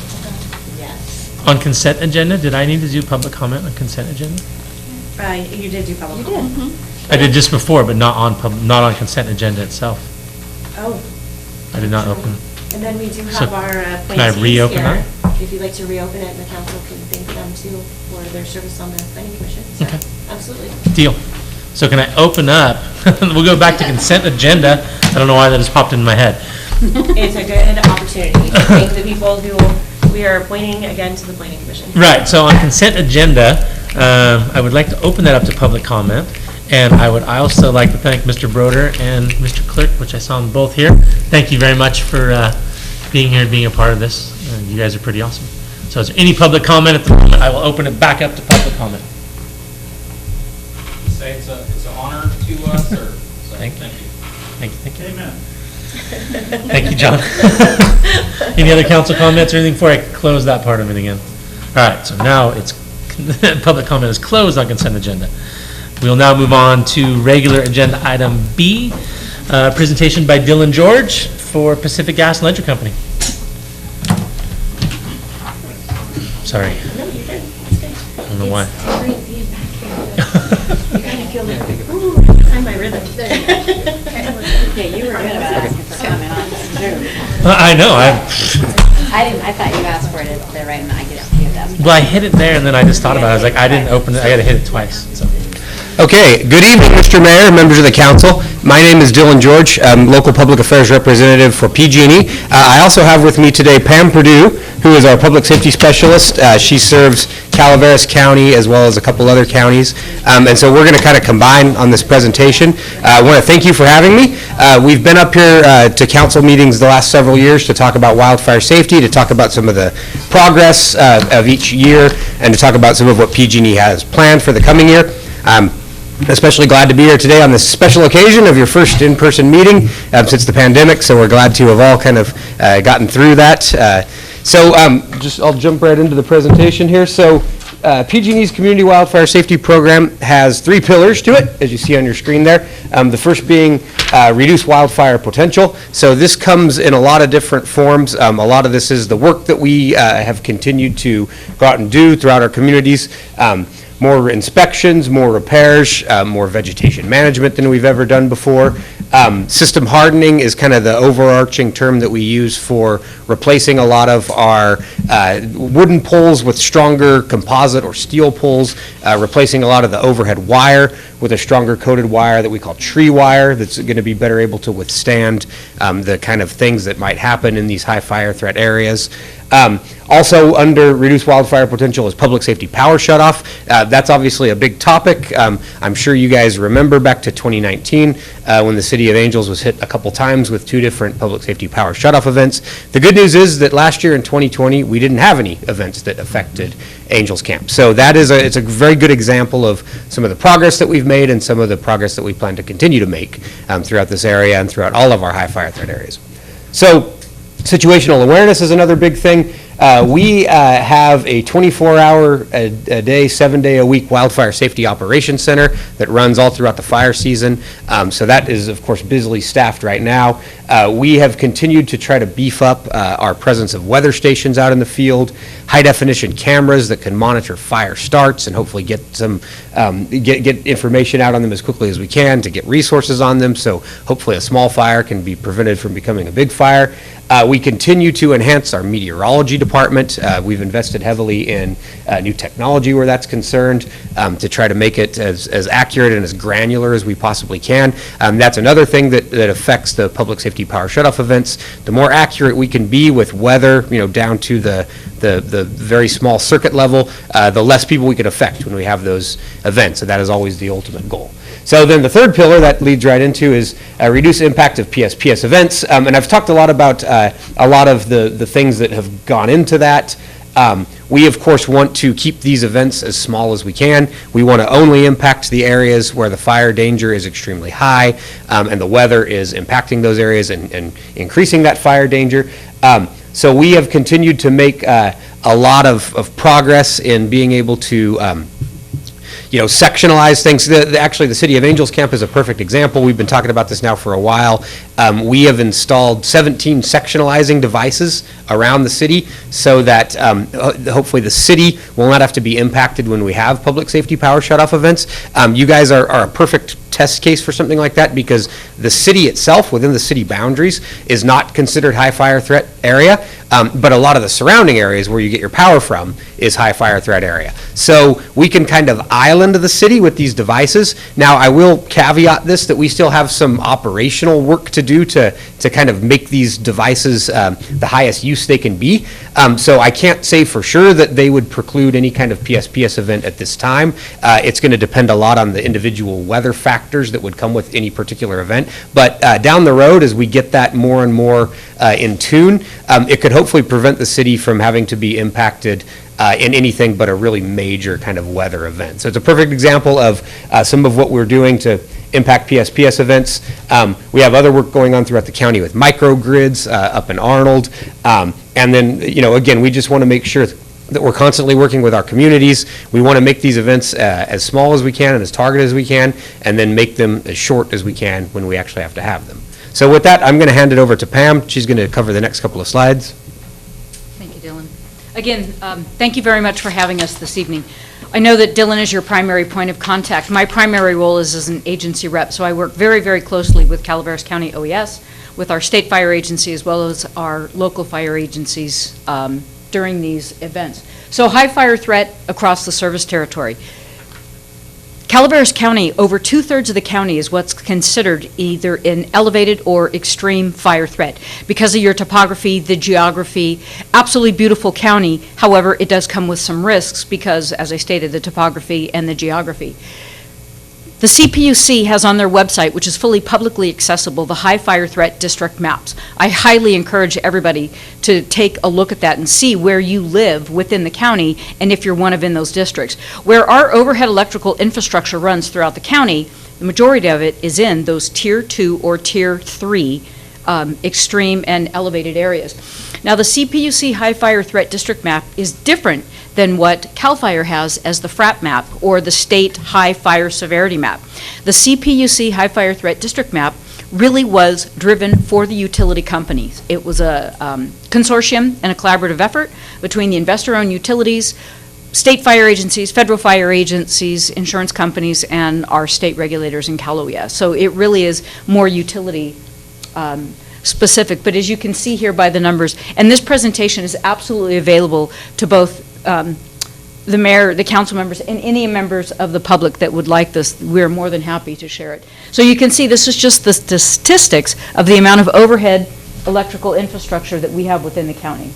Yes. On consent agenda, did I need to do public comment on consent agenda? You did do public comment. I did just before, but not on consent agenda itself. Oh, I did not open. and then we do So, have our can I appointees reopen here. that? If you'd like to reopen it, the council can thank them too for their service on the planning commission. So, Okay. absolutely. Deal. So can I open up, we'll go back to consent agenda. I don't know why that just popped into my head. It's a good opportunity to thank the people who we are appointing again to the planning commission. Right, so on consent agenda, I would like to open that up to public comment. And I would also like to thank Mr. Broder and Mr. Clerk, which I saw them both here. Thank you very much for being here and being a part of this. You guys are pretty awesome. So is there any public comment at the moment? I will open it back up to public comment. Say it's an honor to us, or so Thank you. Thank you. Thank you. Amen. Thank you, John. Any other council comments or anything before I close that part of it again? All right, so now it's public comment is closed on consent agenda. We'll now move on to regular agenda item B, presentation by Dylan George for Pacific Gas and Electric Company. Sorry. I don't know why. Find my rhythm. Yeah, you were good about asking for comment on Zoom. I know. I thought you asked for it at the right amount. I get that. Well, I hit it there, and then I just thought about it. I was like, I didn't open it. I got to hit it twice. So. Okay, good evening, Mr. Mayor, members of the council. My name is Dylan George, I'm local public affairs representative for PG&E. I also have with me today Pam Perdue, who is our public safety specialist. She serves Calaveras County as well as a couple other counties. And so we're going to kind of combine on this presentation. I want to thank you for having me. We've been up here to council meetings the last several years to talk about wildfire safety, to talk about some of the progress of each year, and to talk about some of what PG&E has planned for the coming year. Especially glad to be here today on this special occasion of your first in-person meeting since the pandemic, so we're glad to have all kind of gotten through that. I'll jump right into the presentation here. So PG&E's Community Wildfire Safety Program has 3 pillars to it, as you see on your screen there. The first being reduce wildfire potential. So this comes in a lot of different forms. A lot of this is the work that we have continued to go out and do throughout our communities. More inspections, more repairs, more vegetation management than we've ever done before. System hardening is kind of the overarching term that we use for replacing a lot of our wooden poles with stronger composite or steel poles, replacing a lot of the overhead wire with a stronger coated wire that we call tree wire that's going to be better able to withstand the kind of things that might happen in these high fire threat areas. Also under reduce wildfire potential is public safety power shutoff. That's obviously a big topic. I'm sure you guys remember back to 2019 when the City of Angels was hit a couple times with 2 different public safety power shutoff events. The good news is that last year in 2020 we didn't have any events that affected Angels Camp. So that is it's a very good example of some of the progress that we've made and some of the progress that we plan to continue to make throughout this area and throughout all of our high fire threat areas. So situational awareness is another big thing. We have a 24-hour a day, 7-day-a-week wildfire safety operations center that runs all throughout the fire season. So that is, of course, busily staffed right now. We have continued to try to beef up our presence of weather stations out in the field, high-definition cameras that can monitor fire starts and hopefully get some get information out on them as quickly as we can to get resources on them. So hopefully a small fire can be prevented from becoming a big fire. We continue to enhance our meteorology department. We've invested heavily in new technology where that's concerned to try to make it as accurate and as granular as we possibly can. That's another thing that affects the public safety power shutoff events. The more accurate we can be with weather, down to the very small circuit level, the less people we can affect when we have those events. So that is always the ultimate goal. So then the third pillar that leads right into is reduce impact of PSPS events. And I've talked a lot about a lot of the things that have gone into that. We, of course, want to keep these events as small as we can. We want to only impact the areas where the fire danger is extremely high and the weather is impacting those areas and increasing that fire danger. So we have continued to make a lot of progress in being able to sectionalize things. Actually, the City of Angels Camp is a perfect example. We've been talking about this now for a while. We have installed 17 sectionalizing devices around the city so that hopefully the city will not have to be impacted when we have public safety power shutoff events. You guys are a perfect test case for something like that because the city itself, within the city boundaries, is not considered high fire threat area. but a lot of the surrounding areas where you get your power from is high fire threat area. So we can kind of island the city with these devices. Now, I will caveat this, that we still have some operational work to do to kind of make these devices the highest use they can be. So I can't say for sure that they would preclude any kind of PSPS event at this time. It's going to depend a lot on the individual weather factors that would come with any particular event. But down the road, as we get that more and more in tune, it could hopefully prevent the city from having to be impacted in anything but a really major kind of weather event. So it's a perfect example of some of what we're doing to impact PSPS events. We have other work going on throughout the county with microgrids up in Arnold. And then, again, we just want to make sure that we're constantly working with our communities. We want to make these events as small as we can and as targeted as we can, and then make them as short as we can when we actually have to have them. So with that, I'm going to hand it over to Pam. She's going to cover the next couple of slides. Thank you, Dylan. Again, thank you very much for having us this evening. I know that Dylan is your primary point of contact. My primary role is as an agency rep, so I work very, very closely with Calaveras County OES, with our state fire agency, as well as our local fire agencies during these events. So high fire threat across the service territory. Calaveras County, over 2/3 of the county is what's considered either an elevated or extreme fire threat. Because of your topography, the geography, absolutely beautiful county. However, it does come with some risks because, as I stated, the topography and the geography. The CPUC has on their website, which is fully publicly accessible, the high fire threat district maps. I highly encourage everybody to take a look at that and see where you live within the county and if you're one of in those districts. Where our overhead electrical infrastructure runs throughout the county, the majority of it is in those Tier 2 or Tier 3 extreme and elevated areas. Now, the CPUC high fire threat district map is different than what CAL FIRE has as the FRAP map or the state high fire severity map. The CPUC high fire threat district map really was driven for the utility companies. It was a consortium and a collaborative effort between the investor-owned utilities, state fire agencies, federal fire agencies, insurance companies, and our state regulators in Cal OES. So it really is more utility specific. But as you can see here by the numbers, and this presentation is absolutely available to both the mayor, the council members, and any members of the public that would like this. We're more than happy to share it. So you can see this is just the statistics of the amount of overhead electrical infrastructure that we have within the county.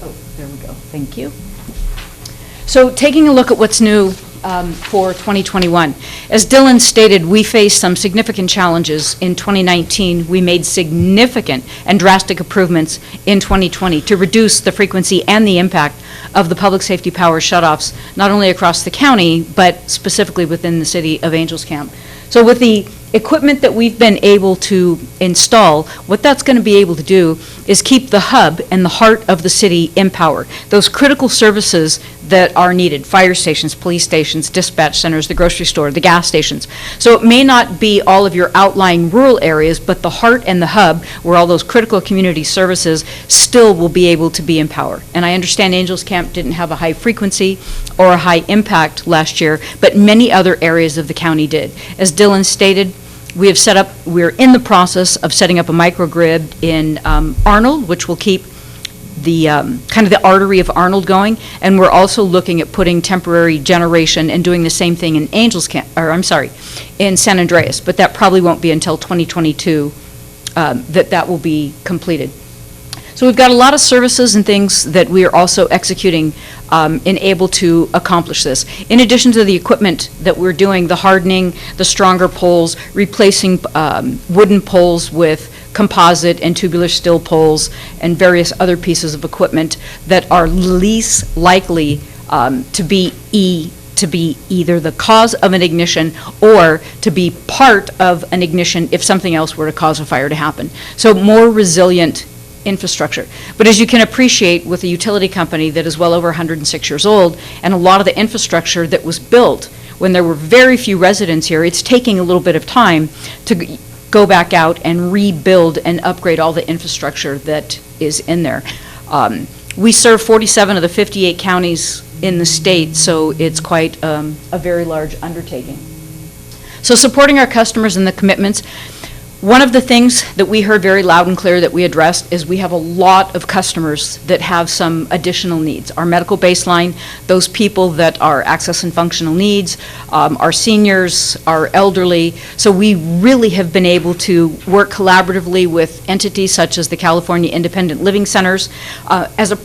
Oh, there we go. Thank you. So taking a look at what's new for 2021. As Dylan stated, we faced some significant challenges in 2019. We made significant and drastic improvements in 2020 to reduce the frequency and the impact of the public safety power shutoffs, not only across the county, but specifically within the city of Angels Camp. So with the equipment that we've been able to install, what that's going to be able to do is keep the hub and the heart of the city in power. Those critical services that are needed, fire stations, police stations, dispatch centers, the grocery store, the gas stations. So it may not be all of your outlying rural areas, but the heart and the hub, where all those critical community services still will be able to be in power. And I understand Angels Camp didn't have a high frequency or a high impact last year, but many other areas of the county did. As Dylan stated, we're in the process of setting up a microgrid in Arnold, which will keep the kind of the artery of Arnold going, and we're also looking at putting temporary generation and doing the same thing in in San Andreas, but that probably won't be until 2022 that will be completed. So we've got a lot of services and things that we are also executing and able to accomplish this. In addition to the equipment that we're doing, the hardening, the stronger poles, replacing wooden poles with composite and tubular steel poles, and various other pieces of equipment that are least likely to be either the cause of an ignition or to be part of an ignition if something else were to cause a fire to happen. So more resilient infrastructure. But as you can appreciate, with a utility company that is well over 106 years old, and a lot of the infrastructure that was built when there were very few residents here, it's taking a little bit of time to go back out and rebuild and upgrade all the infrastructure that is in there. We serve 47 of the 58 counties in the state, so it's quite a very large undertaking. So supporting our customers and the commitments, One of the things that we heard very loud and clear that we addressed is we have a lot of customers that have some additional needs. Our medical baseline, those people that are access and functional needs, our seniors, our elderly. So we really have been able to work collaboratively with entities such as the California Independent Living Centers. As a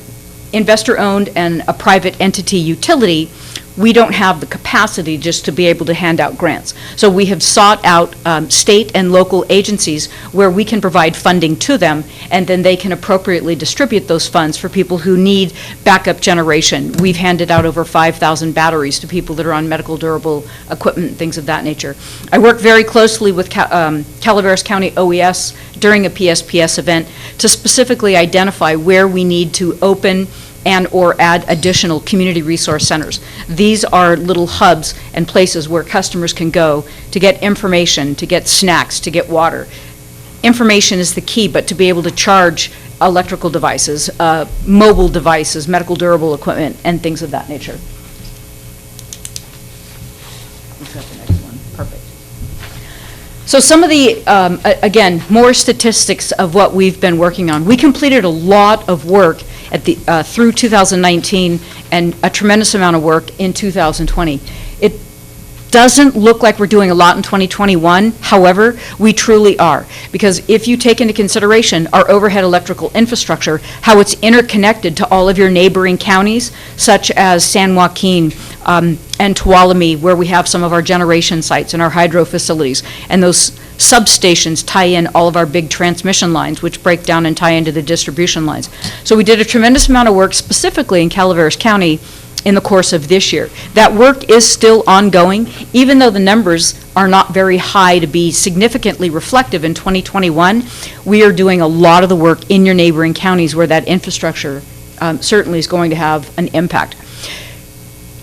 investor-owned and a private entity utility, we don't have the capacity just to be able to hand out grants. So we have sought out state and local agencies where we can provide funding to them, and then they can appropriately distribute those funds for people who need backup generation. We've handed out over 5,000 batteries to people that are on medical durable equipment, things of that nature. I work very closely with Calaveras County OES during a PSPS event to specifically identify where we need to open and or add additional community resource centers. These are little hubs and places where customers can go to get information, to get snacks, to get water. Information is the key, but to be able to charge electrical devices, mobile devices, medical durable equipment, and things of that nature. We've got the next one. Perfect. So some of the, again, more statistics of what we've been working on. We completed a lot of work at the, through 2019 and a tremendous amount of work in 2020. It doesn't look like we're doing a lot in 2021. However, we truly are. Because if you take into consideration our overhead electrical infrastructure, how it's interconnected to all of your neighboring counties, such as San Joaquin and Tuolumne, where we have some of our generation sites and our hydro facilities, and those substations tie in all of our big transmission lines, which break down and tie into the distribution lines. So we did a tremendous amount of work specifically in Calaveras County in the course of this year. That work is still ongoing, even though the numbers are not very high to be significantly reflective in 2021. We are doing a lot of the work in your neighboring counties where that infrastructure certainly is going to have an impact.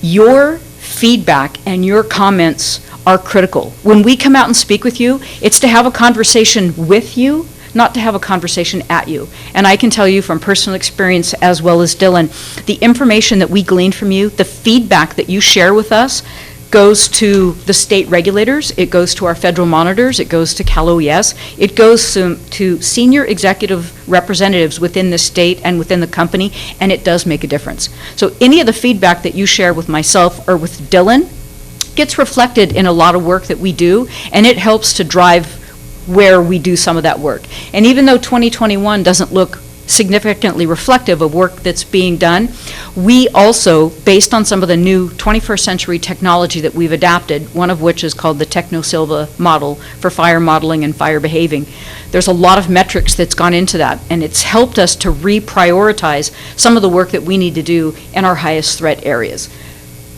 Your feedback and your comments are critical. When we come out and speak with you, it's to have a conversation with you, not to have a conversation at you. And I can tell you from personal experience as well as Dylan, the information that we glean from you, the feedback that you share with us goes to the state regulators, it goes to our federal monitors, it goes to Cal OES, it goes to senior executive representatives within the state and within the company, and it does make a difference. So any of the feedback that you share with myself or with Dylan gets reflected in a lot of work that we do, and it helps to drive where we do some of that work. And even though 2021 doesn't look significantly reflective of work that's being done, we also, based on some of the new 21st century technology that we've adapted, one of which is called the Techno-Silva model for fire modeling and fire behaving, there's a lot of metrics that's gone into that, and it's helped us to reprioritize some of the work that we need to do in our highest threat areas.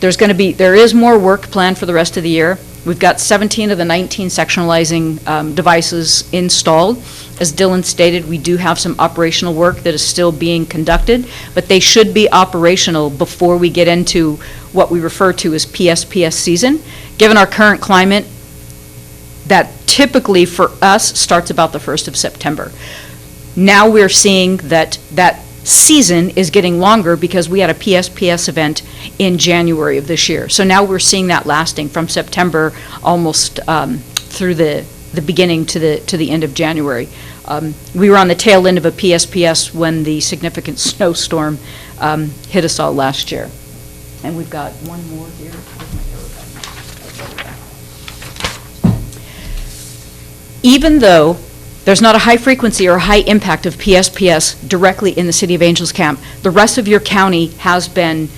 There is more work planned for the rest of the year. We've got 17 of the 19 sectionalizing devices installed. As Dylan stated, we do have some operational work that is still being conducted, but they should be operational before we get into what we refer to as PSPS season. Given our current climate, that typically for us starts about the 1st of September. Now we're seeing that season is getting longer because we had a PSPS event in January of this year. So now we're seeing that lasting from September almost through the beginning to the end of January. We were on the tail end of a PSPS when the significant snowstorm hit us all last year. And we've got one more here. Even though there's not a high frequency or high impact of PSPS directly in the City of Angels Camp, the rest of your county has been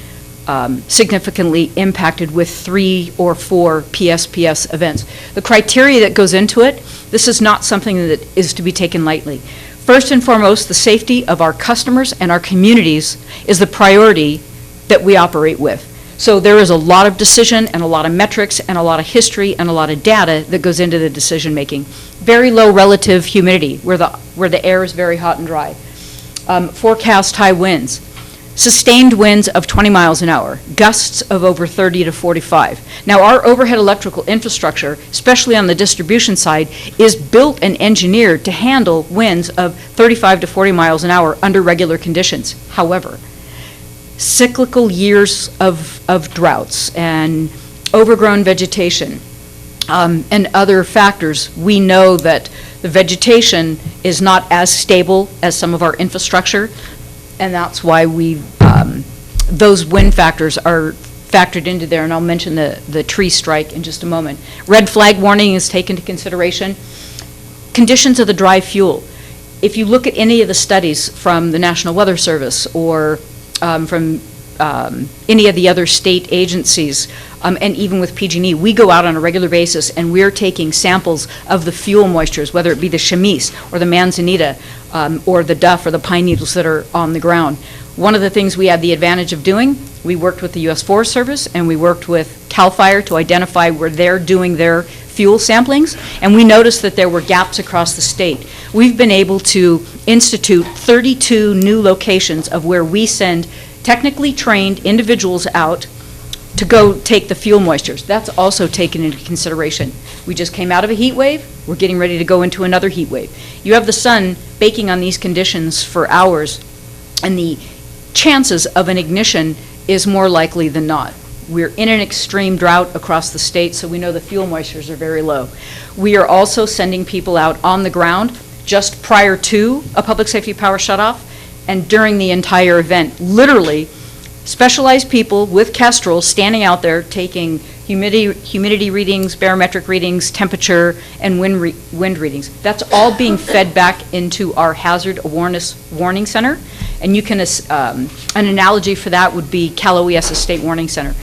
significantly impacted with 3 or 4 PSPS events. The criteria that goes into it, this is not something that is to be taken lightly. First and foremost, the safety of our customers and our communities is the priority that we operate with. So there is a lot of decision and a lot of metrics and a lot of history and a lot of data that goes into the decision making. Very low relative humidity where the air is very hot and dry. Forecast high winds. Sustained winds of 20 miles an hour, gusts of over 30 to 45. Now our overhead electrical infrastructure, especially on the distribution side, is built and engineered to handle winds of 35 to 40 miles an hour under regular conditions. However, cyclical years of droughts and overgrown vegetation and other factors, we know that The vegetation is not as stable as some of our infrastructure, and that's why those wind factors are factored into there, and I'll mention the tree strike in just a moment. Red flag warning is taken into consideration. Conditions of the dry fuel. If you look at any of the studies from the National Weather Service or from any of the other state agencies, and even with PG&E, we go out on a regular basis and we're taking samples of the fuel moistures, whether it be the chamise or the manzanita or the duff or the pine needles that are on the ground. One of the things we had the advantage of doing, we worked with the U.S. Forest Service and we worked with CAL FIRE to identify where they're doing their fuel samplings, and we noticed that there were gaps across the state. We've been able to institute 32 new locations of where we send technically trained individuals out to go take the fuel moistures. That's also taken into consideration. We just came out of a heat wave. We're getting ready to go into another heat wave. You have the sun baking on these conditions for hours, and the chances of an ignition is more likely than not. We're in an extreme drought across the state, so we know the fuel moistures are very low. We are also sending people out on the ground just prior to a public safety power shutoff and during the entire event. Literally, specialized people with Kestrel standing out there taking humidity readings, barometric readings, temperature, and wind readings. That's all being fed back into our Hazard Awareness Warning Center. And you can, an analogy for that would be Cal OES's State Warning Center.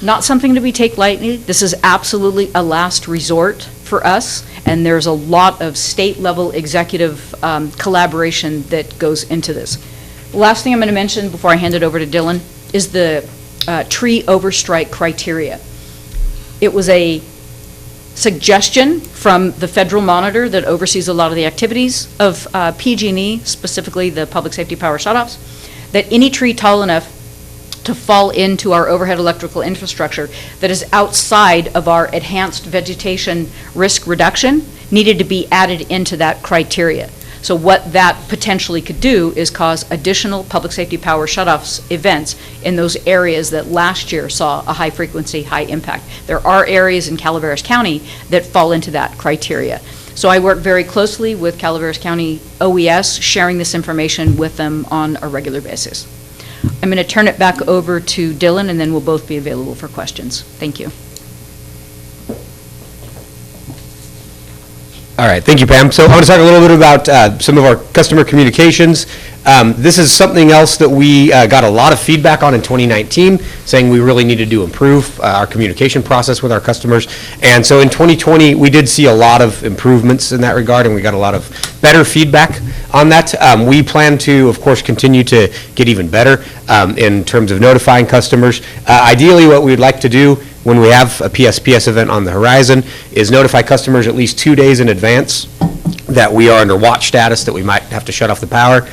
Not something to be taken lightly. This is absolutely a last resort for us, and there's a lot of state-level executive collaboration that goes into this. The last thing I'm going to mention before I hand it over to Dylan is the tree overstrike criteria. It was a suggestion from the federal monitor that oversees a lot of the activities of PG&E, specifically the public safety power shutoffs, that any tree tall enough to fall into our overhead electrical infrastructure that is outside of our enhanced vegetation risk reduction needed to be added into that criteria. So what that potentially could do is cause additional public safety power shutoffs events in those areas that last year saw a high frequency, high impact. There are areas in Calaveras County that fall into that criteria. So I work very closely with Calaveras County OES, sharing this information with them on a regular basis. I'm going to turn it back over to Dylan, and then we'll both be available for questions. Thank you. All right, thank you, Pam. So I want to talk a little bit about some of our customer communications. This is something else that we got a lot of feedback on in 2019, saying we really needed to improve our communication process with our customers. And so in 2020, we did see a lot of improvements in that regard, and we got a lot of better feedback on that. We plan to, of course, continue to get even better in terms of notifying customers. Ideally, what we'd like to do when we have a PSPS event on the horizon is notify customers at least 2 days in advance that we are under watch status, that we might have to shut off the power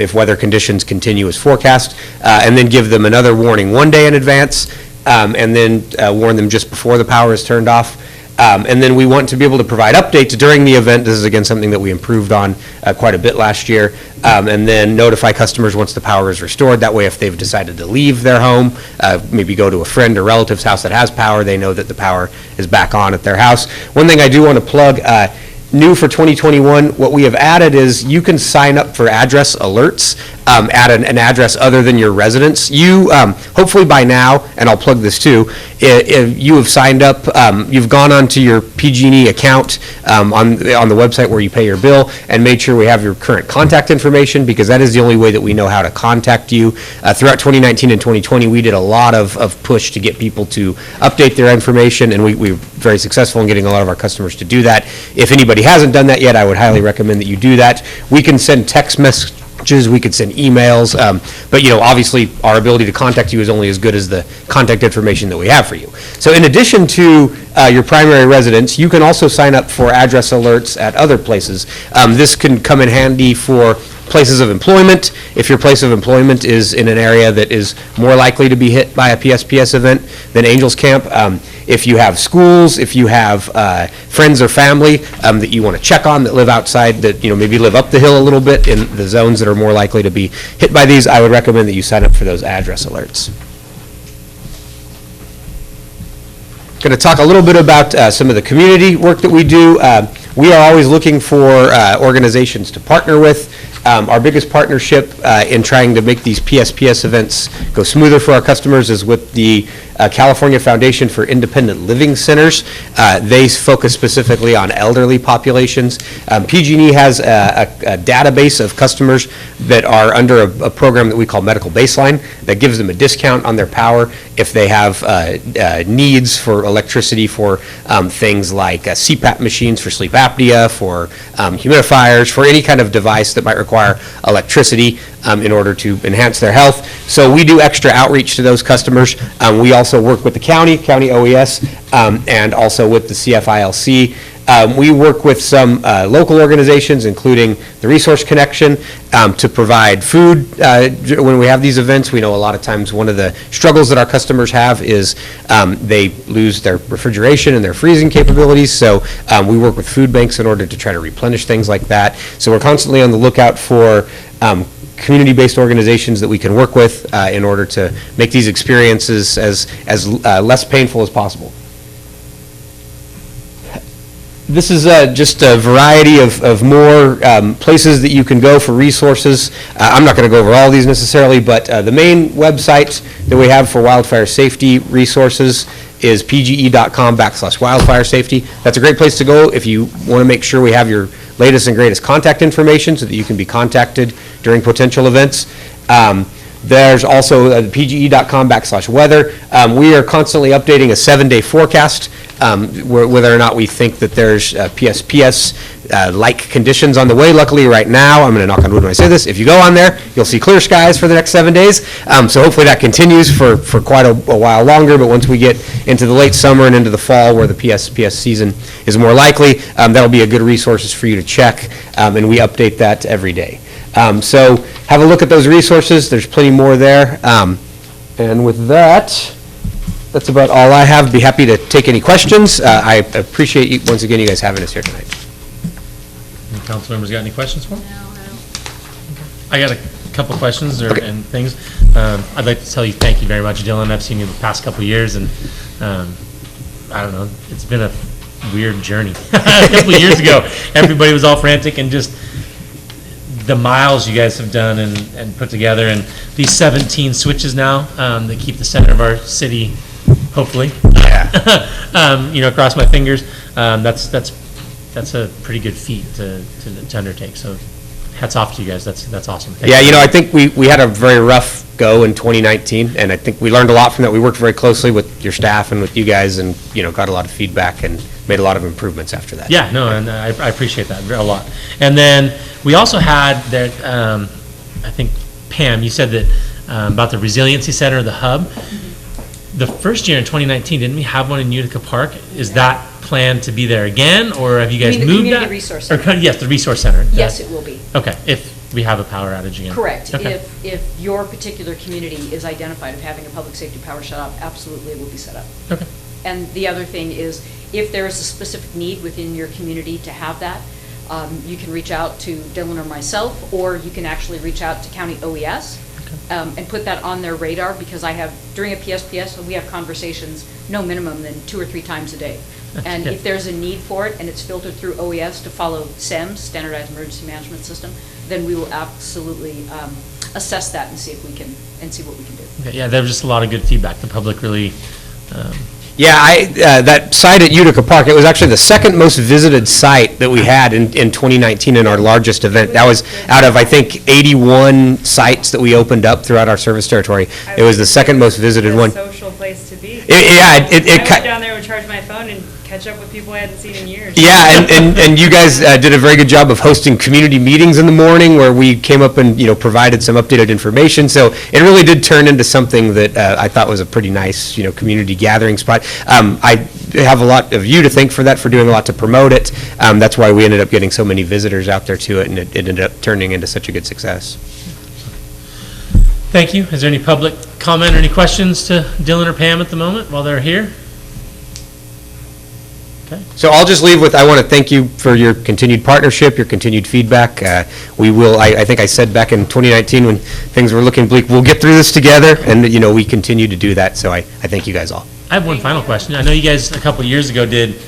if weather conditions continue as forecast, and then give them another warning 1 day in advance, and then warn them just before the power is turned off. And then we want to be able to provide updates during the event. This is, again, something that we improved on quite a bit last year. And then notify customers once the power is restored. That way, if they've decided to leave their home, maybe go to a friend or relative's house that has power, they know that the power is back on at their house. One thing I do want to plug, new for 2021, what we have added is you can sign up for address alerts at an address other than your residence. You, hopefully by now, and I'll plug this too, if you have signed up, you've gone onto your PG&E account on the website where you pay your bill and made sure we have your current contact information, because that is the only way that we know how to contact you. Throughout 2019 and 2020, we did a lot of push to get people to update their information, and we were very successful in getting a lot of our customers to do that. If anybody hasn't done that yet, I would highly recommend that you do that. We can send text messages, we could send emails, but obviously our ability to contact you is only as good as the contact information that we have for you. So in addition to your primary residence, you can also sign up for address alerts at other places. This can come in handy for places of employment. If your place of employment is in an area that is more likely to be hit by a PSPS event than Angels Camp, if you have schools, if you have friends or family that you want to check on that live outside, that maybe live up the hill a little bit in the zones that are more likely to be hit by these, I would recommend that you sign up for those address alerts. Going to talk a little bit about some of the community work that we do. we are always looking for organizations to partner with. Our biggest partnership in trying to make these PSPS events go smoother for our customers is with the California Foundation for Independent Living Centers. They focus specifically on elderly populations. PG&E has a database of customers that are under a program that we call Medical Baseline that gives them a discount on their power if they have needs for electricity for things like CPAP machines for sleep apnea, for humidifiers, for any kind of device that might require electricity in order to enhance their health. So we do extra outreach to those customers. We also work with the county OES, and also with the CFILC. We work with some local organizations, including the Resource Connection, to provide food when we have these events. We know a lot of times one of the struggles that our customers have is they lose their refrigeration and their freezing capabilities, so we work with food banks in order to try to replenish things like that. So we're constantly on the lookout for community-based organizations that we can work with in order to make these experiences as less painful as possible. This is just a variety of more places that you can go for resources. I'm not going to go over all these necessarily, but the main website that we have for wildfire safety resources is pge.com/wildfire safety. That's a great place to go if you want to make sure we have your latest and greatest contact information so that you can be contacted during potential events. There's also pge.com/weather. We are constantly updating a 7-day forecast, whether or not we think that there's PSPS-like conditions on the way. Luckily, right now, I'm going to knock on wood when I say this, if you go on there, you'll see clear skies for the next 7 days. So hopefully that continues for quite a while longer, but once we get into the late summer and into the fall where the PSPS season is more likely, that'll be a good resource for you to check, and we update that every day. So have a look at those resources. There's plenty more there. And with that, that's about all I have. Be happy to take any questions. I appreciate you, once again, you guys having us here tonight. Any council members got any questions for me? No. I got a couple questions and things. I'd like to tell you thank you very much, Dylan. I've seen you the past couple of years, and I don't know, it's been a weird journey. A couple of years ago, everybody was all frantic, and just the miles you guys have done and put together, and these 17 switches now that keep the center of our city, hopefully, cross my fingers. That's a pretty good feat to undertake. So hats off to you guys. That's awesome. Thank you. I think we had a very rough go in 2019, and I think we learned a lot from that. We worked very closely with your staff and with you guys, and got a lot of feedback and made a lot of improvements after that. Yeah, no, and I appreciate that a lot. And then we also had that, I think, Pam, you said that about the Resiliency Center, the hub. The first year in 2019, didn't we have one in Utica Park? Is that planned to be there again, or have you guys moved that? The Community Resource Center. Yes, the Resource Center. Yes, it will be. Okay, if we have a power outage again. Correct. Okay. If your particular community is identified of having a public safety power shut off, absolutely it will be set up. Okay. And the other thing is, if there is a specific need within your community to have that, you can reach out to Dylan or myself, or you can actually reach out to County OES and put that on their radar, because during a PSPS, we have conversations no minimum than 2 or 3 times a day. And if there's a need for it and it's filtered through OES to follow SEMS, Standardized Emergency Management System, then we will absolutely assess that and see what we can do. Okay, yeah, there was just a lot of good feedback. The public really. That site at Utica Park, it was actually the second most visited site that we had in 2019 in our largest event. That was out of, I think, 81 sites that we opened up throughout our service territory. It was the second most visited one. It's a social place to be. I went down there and charge my phone and catch up with people I hadn't seen in years. Yeah, and you guys did a very good job of hosting community meetings in the morning where we came up and, provided some updated information. So it really did turn into something that I thought was a pretty nice, community gathering spot. I have a lot of you to thank for that, for doing a lot to promote it. That's why we ended up getting so many visitors out there to it, and it ended up turning into such a good success. Thank you. Is there any public comment or any questions to Dylan or Pam at the moment while they're here? Okay. So I'll just leave with, I want to thank you for your continued partnership, your continued feedback. We will, I think I said back in 2019 when things were looking bleak, we'll get through this together, and we continue to do that. So I thank you guys all. I have one final question. I know you guys a couple of years ago did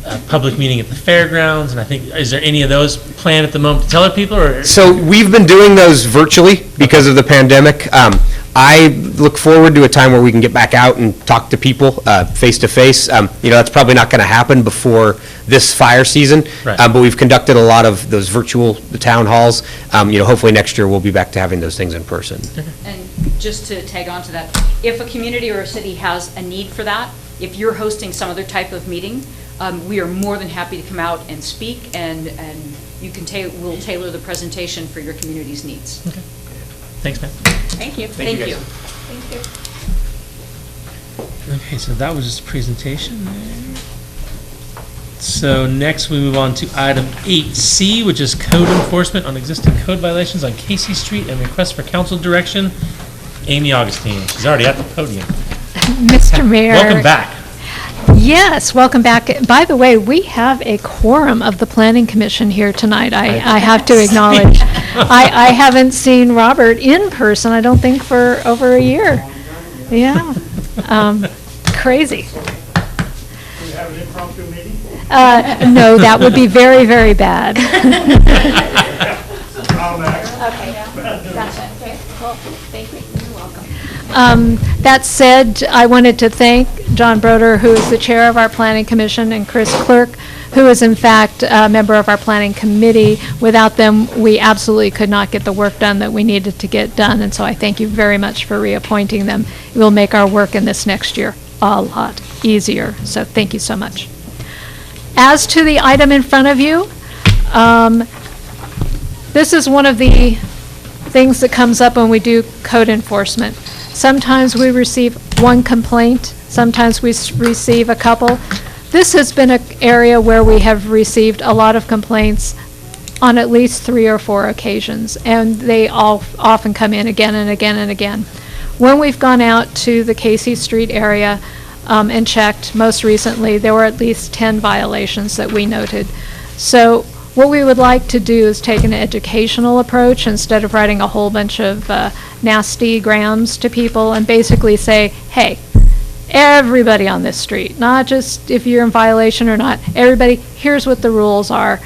a public meeting at the fairgrounds, and I think, is there any of those planned at the moment to tell other people, or? So we've been doing those virtually because of the pandemic. I look forward to a time where we can get back out and talk to people face to face. That's probably not going to happen before this fire season, Right. But we've conducted a lot of those virtual town halls. Hopefully next year we'll be back to having those things in person. And just to tag on to that, if a community or a city has a need for that, if you're hosting some other type of meeting, we are more than happy to come out and speak, and you can we'll tailor the presentation for your community's needs. Okay. Thanks, man. Thank you. Thank you. Okay, so that was just a presentation there. So next we move on to item 8C, which is code enforcement on existing code violations on Casey Street and request for council direction. Amy Augustine, she's already at the podium. Mr. Mayor. Welcome back. Yes, welcome back. By the way, we have a quorum of the Planning Commission here tonight, I have to acknowledge. I haven't seen Robert in person, I don't think, for over a year. Yeah, crazy. Do we have an impromptu meeting? No, that would be very, very bad. Okay, gotcha. Okay, cool. Thank you. You're welcome. That said, I wanted to thank John Broder, who is the chair of our Planning Commission, and Chris Clerk, who is in fact a member of our Planning Committee. Without them, we absolutely could not get the work done that we needed to get done, and so I thank you very much for reappointing them. It will make our work in this next year a lot easier, so thank you so much. As to the item in front of you, this is one of the things that comes up when we do code enforcement. Sometimes we receive one complaint, sometimes we receive a couple. This has been an area where we have received a lot of complaints on at least 3 or 4 occasions, and they all often come in again and again and again. When we've gone out to the Casey Street area and checked, most recently, there were at least 10 violations that we noted. So what we would like to do is take an educational approach instead of writing a whole bunch of nasty grams to people, and basically say, hey, everybody on this street, not just if you're in violation or not, everybody, here's what the rules are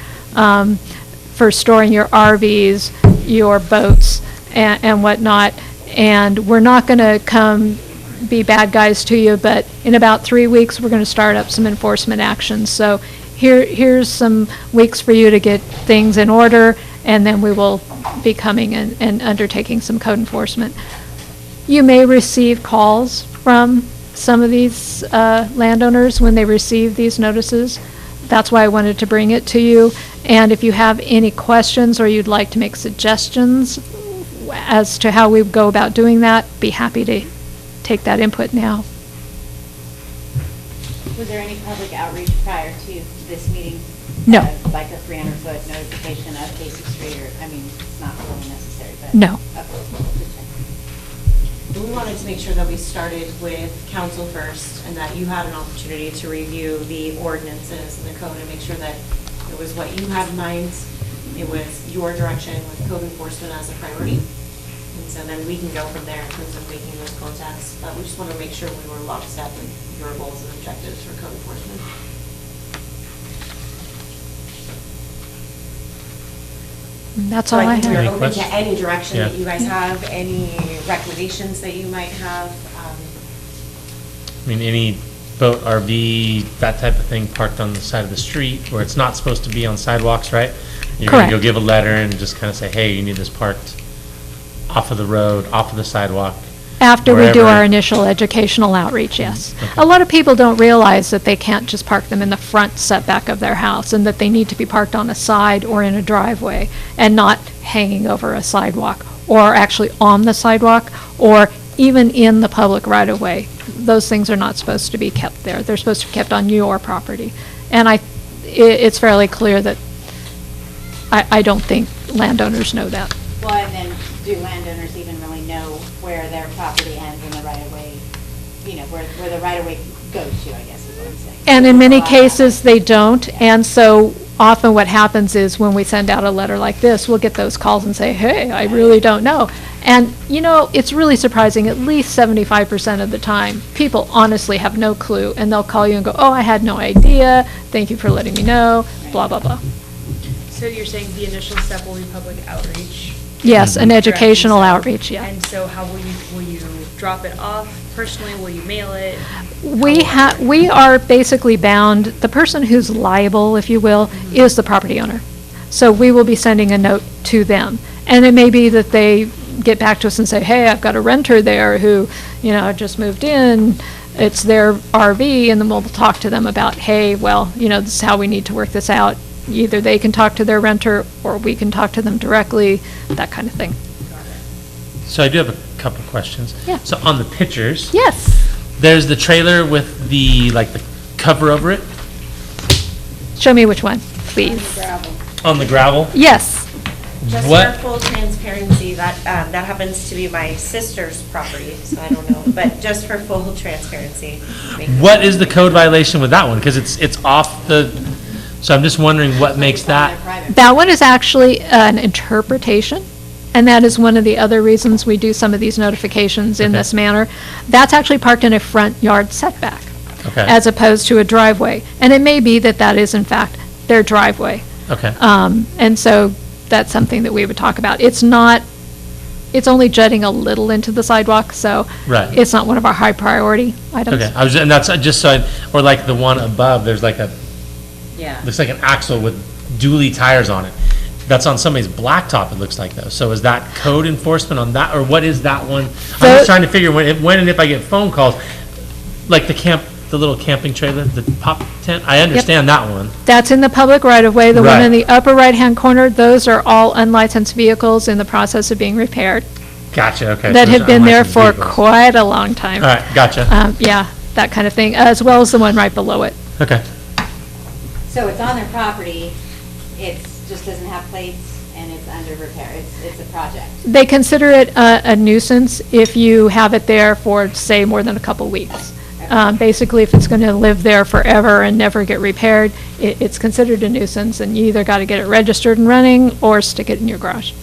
for storing your RVs, your boats, and whatnot. And we're not going to come be bad guys to you, but in about 3 weeks, we're going to start up some enforcement actions. So here's some weeks for you to get things in order, and then we will be coming and undertaking some code enforcement. You may receive calls from some of these landowners when they receive these notices. That's why I wanted to bring it to you. And if you have any questions or you'd like to make suggestions as to how we go about doing that, be happy to take that input now. Was there any public outreach prior to this meeting? No. Like a 300-foot notification of Casey Street, or, I mean, it's not really necessary, but. No. We wanted to make sure that we started with council first, and that you had an opportunity to review the ordinances and the code and make sure that it was what you had in mind. It was your direction with code enforcement as a priority. And so then we can go from there in terms of making those contacts. But we just want to make sure we were lockstep in your goals and objectives for code enforcement. That's all I have. So I think we're open to any direction Yeah. that you guys have, any recommendations that you might have. I mean, any boat, RV, that type of thing parked on the side of the street where it's not supposed to be on sidewalks, right? You're going to go Correct. give a letter and just kind of say, hey, you need this parked off of the road, off of the sidewalk. After we do wherever. our initial educational outreach, yes. A lot of people don't realize that they can't just park them in the front setback of their house, and that they need to be parked on a side or in a driveway and not hanging over a sidewalk, or actually on the sidewalk, or even in the public right-of-way. Those things are not supposed to be kept there. They're supposed to be kept on your property. And it's fairly clear that I don't think landowners know that. Well, and then do landowners even really know where their property ends in the right-of-way, you know, where the right-of-way goes to, I guess is what I'm saying. And in many cases, they don't. And so often what happens is when we send out a letter like this, we'll get those calls and say, hey, I really don't know. And, it's really surprising, at least 75% of the time, people honestly have no clue, and they'll call you and go, oh, I had no idea, thank you for letting me know, blah, blah, blah. So you're saying the initial step will be public outreach? Yes, an educational outreach, yeah. And so how will you drop it off personally? Will you mail it? We are basically bound, the person who's liable, if you will, is the property owner. So we will be sending a note to them. And it may be that they get back to us and say, hey, I've got a renter there who, just moved in, it's their RV, and then we'll talk to them about, hey, well, this is how we need to work this out. Either they can talk to their renter, or we can talk to them directly, that kind of thing. So I do have a couple questions. Yeah. So on the pictures. Yes. There's the trailer with the cover over it. Show me which one, please. On the gravel? Yes. Just What? for full transparency, that happens to be my sister's property, so I don't know, but just for full transparency. What is the code violation with that one? Because it's off the, so I'm just wondering what makes that. That one is actually an interpretation, and that is one of the other reasons we do some of these notifications in this manner. That's actually parked in a front yard setback, as opposed to a driveway. And it may be that that is, in fact, their driveway. Okay. And so that's something that we would talk about. It's only jutting a little into the sidewalk, so Right. it's not one of our high priority items. Okay, and that's just so or like the one above, there's looks like an axle with dually tires on it. That's on somebody's blacktop, it looks like, though. So is that code enforcement on that, or what is that one? I'm just trying to figure when and if I get phone calls, like the little camping trailer, the pop tent, I understand that one. That's in the public right-of-way. The one Right. in the upper right-hand corner, those are all unlicensed vehicles in the process of being repaired. Gotcha, okay. That So have those been there unlicensed for vehicles. quite a long time. All right, gotcha. Yeah, that kind of thing, as well as the one right below it. Okay. So it's on their property, just doesn't have plates, and it's under repair, it's a project. They consider it a nuisance if you have it there for, say, more than a couple weeks. Basically, if it's going to live there forever and never get repaired, it's considered a nuisance, and you either got to get it registered and running or stick it in your garage.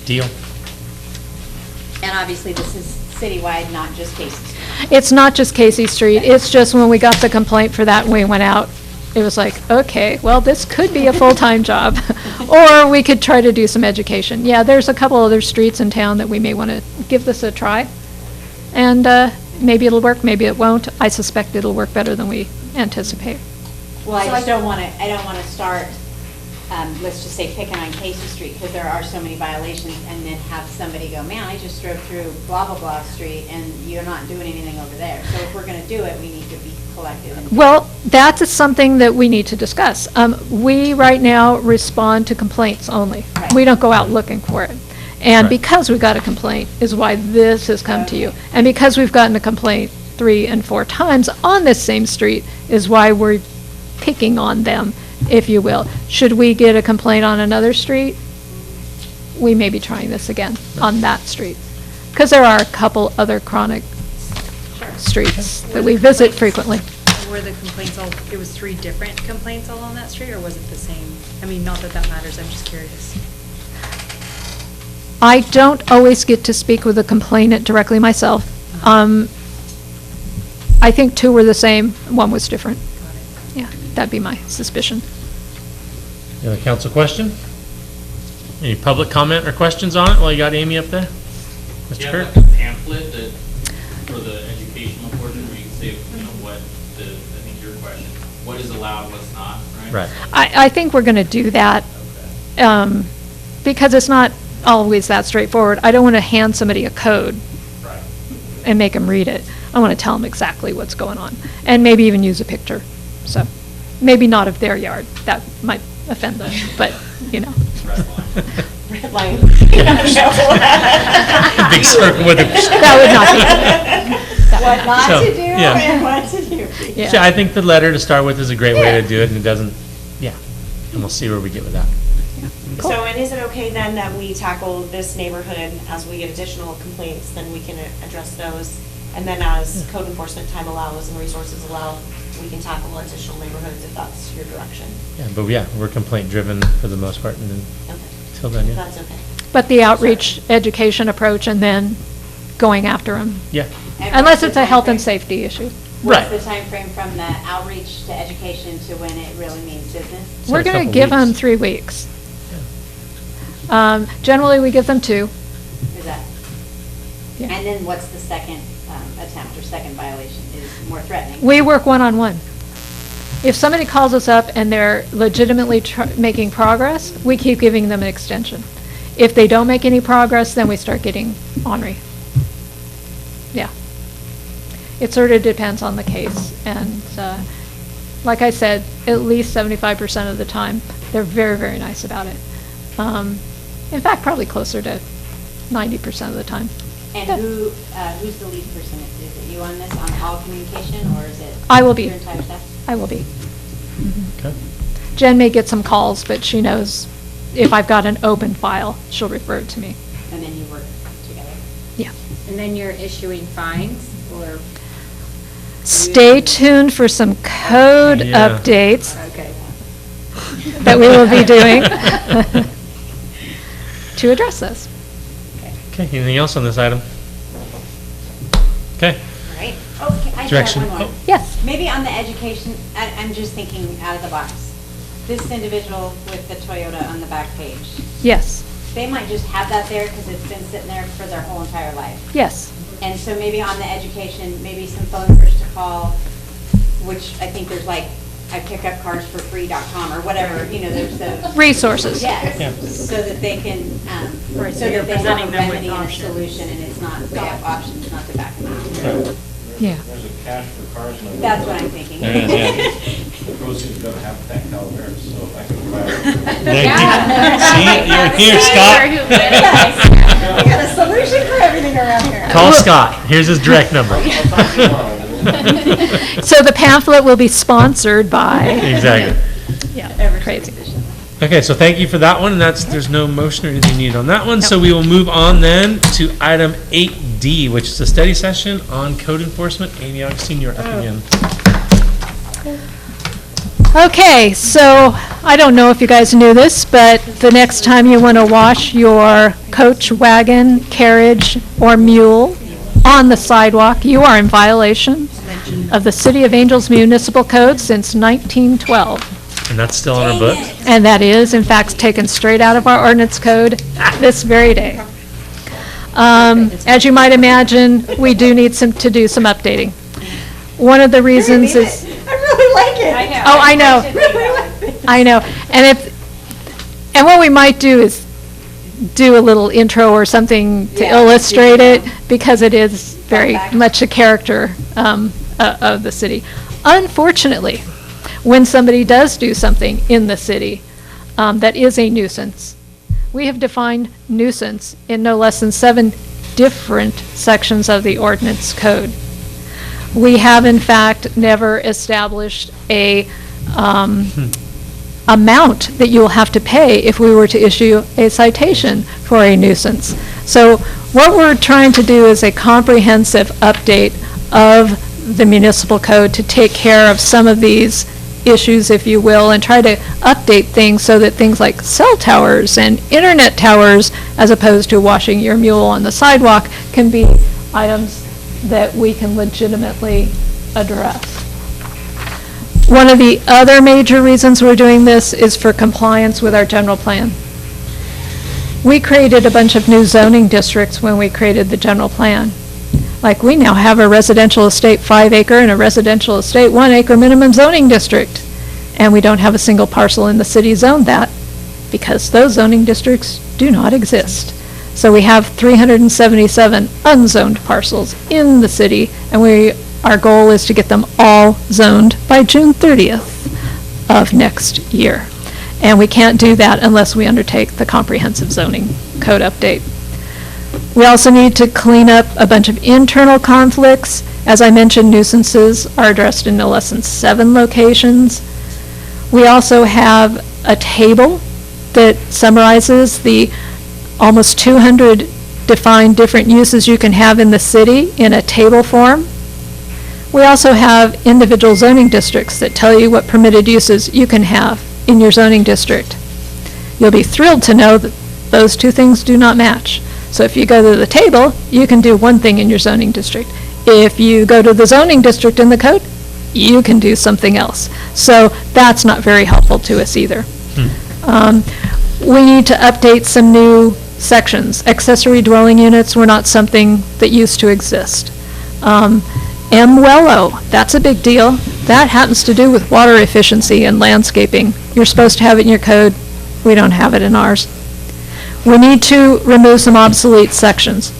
Deal. And obviously, this is citywide, not just Casey Street. It's not just Casey Street, it's just when we got the complaint for that and we went out, it was like, okay, well, this could be a full-time job, or we could try to do some education. Yeah, there's a couple other streets in town that we may want to give this a try, and maybe it'll work, maybe it won't. I suspect it'll work better than we anticipate. Well, I just don't want to start, let's just say, picking on Casey Street, because there are so many violations, and then have somebody go, man, I just drove through blah, blah, blah street, and you're not doing anything over there. So if we're going to do it, we need to be collective. Well, that's something that we need to discuss. We, right now, respond to complaints only. Right. We don't go out looking for it. And Right. because we got a complaint is why this has come to you. And because we've gotten a complaint 3 and 4 times on this same street is why we're picking on them, if you will. Should we get a complaint on another street, we may be trying this again on that street. Because there are a couple other chronic streets that we visit frequently. Were the complaints all, it was 3 different complaints all on that street, or was it the same? I mean, not that that matters, I'm just curious. I don't always get to speak with the complainant directly myself. I think 2 were the same, 1 was different. Yeah, that'd be my suspicion. You have a council question? Any public comment or questions on it while you got Amy up there? Do you Mr. have Kirk? like a pamphlet that, for the educational portion, where you can say, what the, I think your question, what is allowed, what's not, right? Right. I think we're going to do that because it's not always that straightforward. I don't want to hand somebody a code Right. and make them read it. I want to tell them exactly what's going on and maybe even use a picture. So maybe not of their yard. That might offend them, but, you know. Red line. Big circle with a. That would not be good. What not So, to do yeah. and what to do. Yeah. So I think the letter to start with is a great way to do it, and it doesn't, yeah, and we'll see where we get with that. So, and is it okay then that we tackle this neighborhood as we get additional complaints, then we can address those? And then as code enforcement time allows and resources allow, we can tackle additional neighborhoods if that's your direction? Yeah, but yeah, we're complaint driven for the most part, and then Okay. Till then, yeah. That's okay. But the outreach, education approach, and then going after them. Yeah. And Unless what's the it's a health and timeframe? safety issue. What's the timeframe from the outreach to education to when it really means business? We're going to give them 3 weeks. Generally, we give them 2. Is that? Yeah. And then what's the second attempt or second violation is more threatening? We work one-on-one. If somebody calls us up and they're legitimately making progress, we keep giving them an extension. If they don't make any progress, then we start getting ornery. Yeah. It sort of depends on the case. And like I said, at least 75% of the time, they're very, very nice about it. In fact, probably closer to 90% of the time. And who's the lead person? Is it you on this, on all communication, or is it? I will be. Your entire staff? I will be. Okay. Jen may get some calls, but she knows if I've got an open file, she'll refer it to me. And then you work together? Yeah. And then you're issuing fines or? Stay tuned for some code Yeah. updates Okay. that we will be doing to address this. Okay, anything else on this item? Okay. All right. Oh, I just Direction. have one more. Oh. Yes. Maybe on the education, I'm just thinking out of the box. This individual with the Toyota on the back page, Yes, they might just have that there because it's been sitting there for their whole entire life. yes. And so maybe on the education, maybe some phone numbers to call, which I think there's like, I pick up cars for free.com or whatever, there's the. Resources. Yes, Yeah. so that they can, Right, so so you're that they have presenting a them with remedy and a options. solution and it's not, they have options not to back them out. Yeah. There's a cash for cars. in the- That's what I'm thinking. There is, yeah. The proceeds go to half that caliber, so I can buy. See, you're here, Scott. We got a solution for everything around here. Call Scott. Here's his direct number. So the pamphlet will be sponsored by. Exactly. Yeah, crazy. Okay, so thank you for that one, and there's no motion or anything needed on that one. So we will move on then to item 8D, which is a study session on code enforcement. Amy Augustine, you're up again. Okay, so I don't know if you guys knew this, but the next time you want to wash your coach, wagon, carriage, or mule on the sidewalk, you are in violation of the City of Angels Municipal Code since 1912. And that's still on our books? And that is, in fact, taken straight out of our ordinance code this very day. As you might imagine, we do need to do some updating. One of the reasons is. I really like it. I know. Oh, I know. I know. And what we might do is do a little intro or something to illustrate it, because it is very much a character of the city. Unfortunately, when somebody does do something in the city that is a nuisance, we have defined nuisance in no less than 7 different sections of the ordinance code. We have, in fact, never established a amount that you will have to pay if we were to issue a citation for a nuisance. So what we're trying to do is a comprehensive update of the municipal code to take care of some of these issues, if you will, and try to update things so that things like cell towers and internet towers, as opposed to washing your mule on the sidewalk, can be items that we can legitimately address. One of the other major reasons we're doing this is for compliance with our general plan. We created a bunch of new zoning districts when we created the general plan. Like, we now have a residential estate 5-acre and a residential estate 1-acre minimum zoning district. And we don't have a single parcel in the city zoned that, because those zoning districts do not exist. So we have 377 unzoned parcels in the city, and our goal is to get them all zoned by June 30th of next year. And we can't do that unless we undertake the comprehensive zoning code update. We also need to clean up a bunch of internal conflicts. As I mentioned, nuisances are addressed in no less than 7 locations. We also have a table that summarizes the almost 200 defined different uses you can have in the city in a table form. We also have individual zoning districts that tell you what permitted uses you can have in your zoning district. You'll be thrilled to know that those two things do not match. So if you go to the table, you can do one thing in your zoning district. If you go to the zoning district in the code, you can do something else. So that's not very helpful to us either. We need to update some new sections. Accessory dwelling units were not something that used to exist. MWELO, that's a big deal. That happens to do with water efficiency and landscaping. You're supposed to have it in your code. We don't have it in ours. We need to remove some obsolete sections.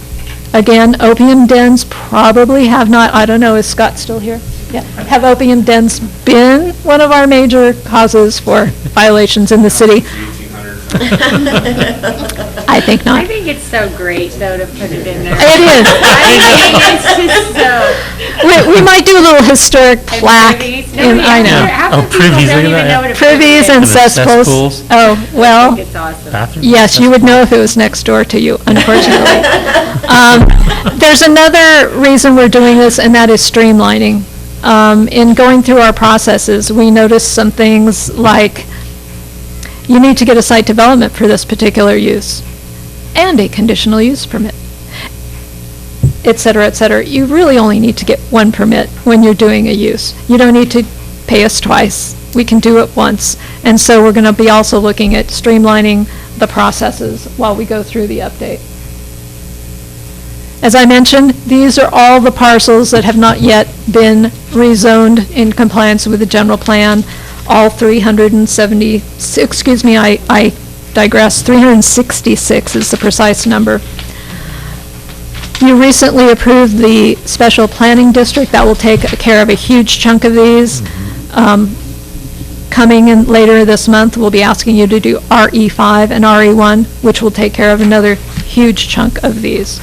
Again, opium dens probably have not, I don't know, is Scott still here? Yeah. Have opium dens been one of our major causes for violations in the city? I think not. I think it's so great, though, to put it in there. It is. I think it's just so. We might do a little historic plaque. I know. Oh, privies, look at that. Privies and cesspools. Oh, well, I think it's awesome. yes, you would know if it was next door to you, unfortunately. There's another reason we're doing this, and that is streamlining. In going through our processes, we noticed some things like you need to get a site development for this particular use and a conditional use permit, et cetera, et cetera. You really only need to get one permit when you're doing a use. You don't need to pay us twice. We can do it once. And so we're going to be also looking at streamlining the processes while we go through the update. As I mentioned, these are all the parcels that have not yet been rezoned in compliance with the general plan. All 370, excuse me, I digress, 366 is the precise number. You recently approved the special planning district. That will take care of a huge chunk of these. Coming in later this month, we'll be asking you to do RE5 and RE1, which will take care of another huge chunk of these.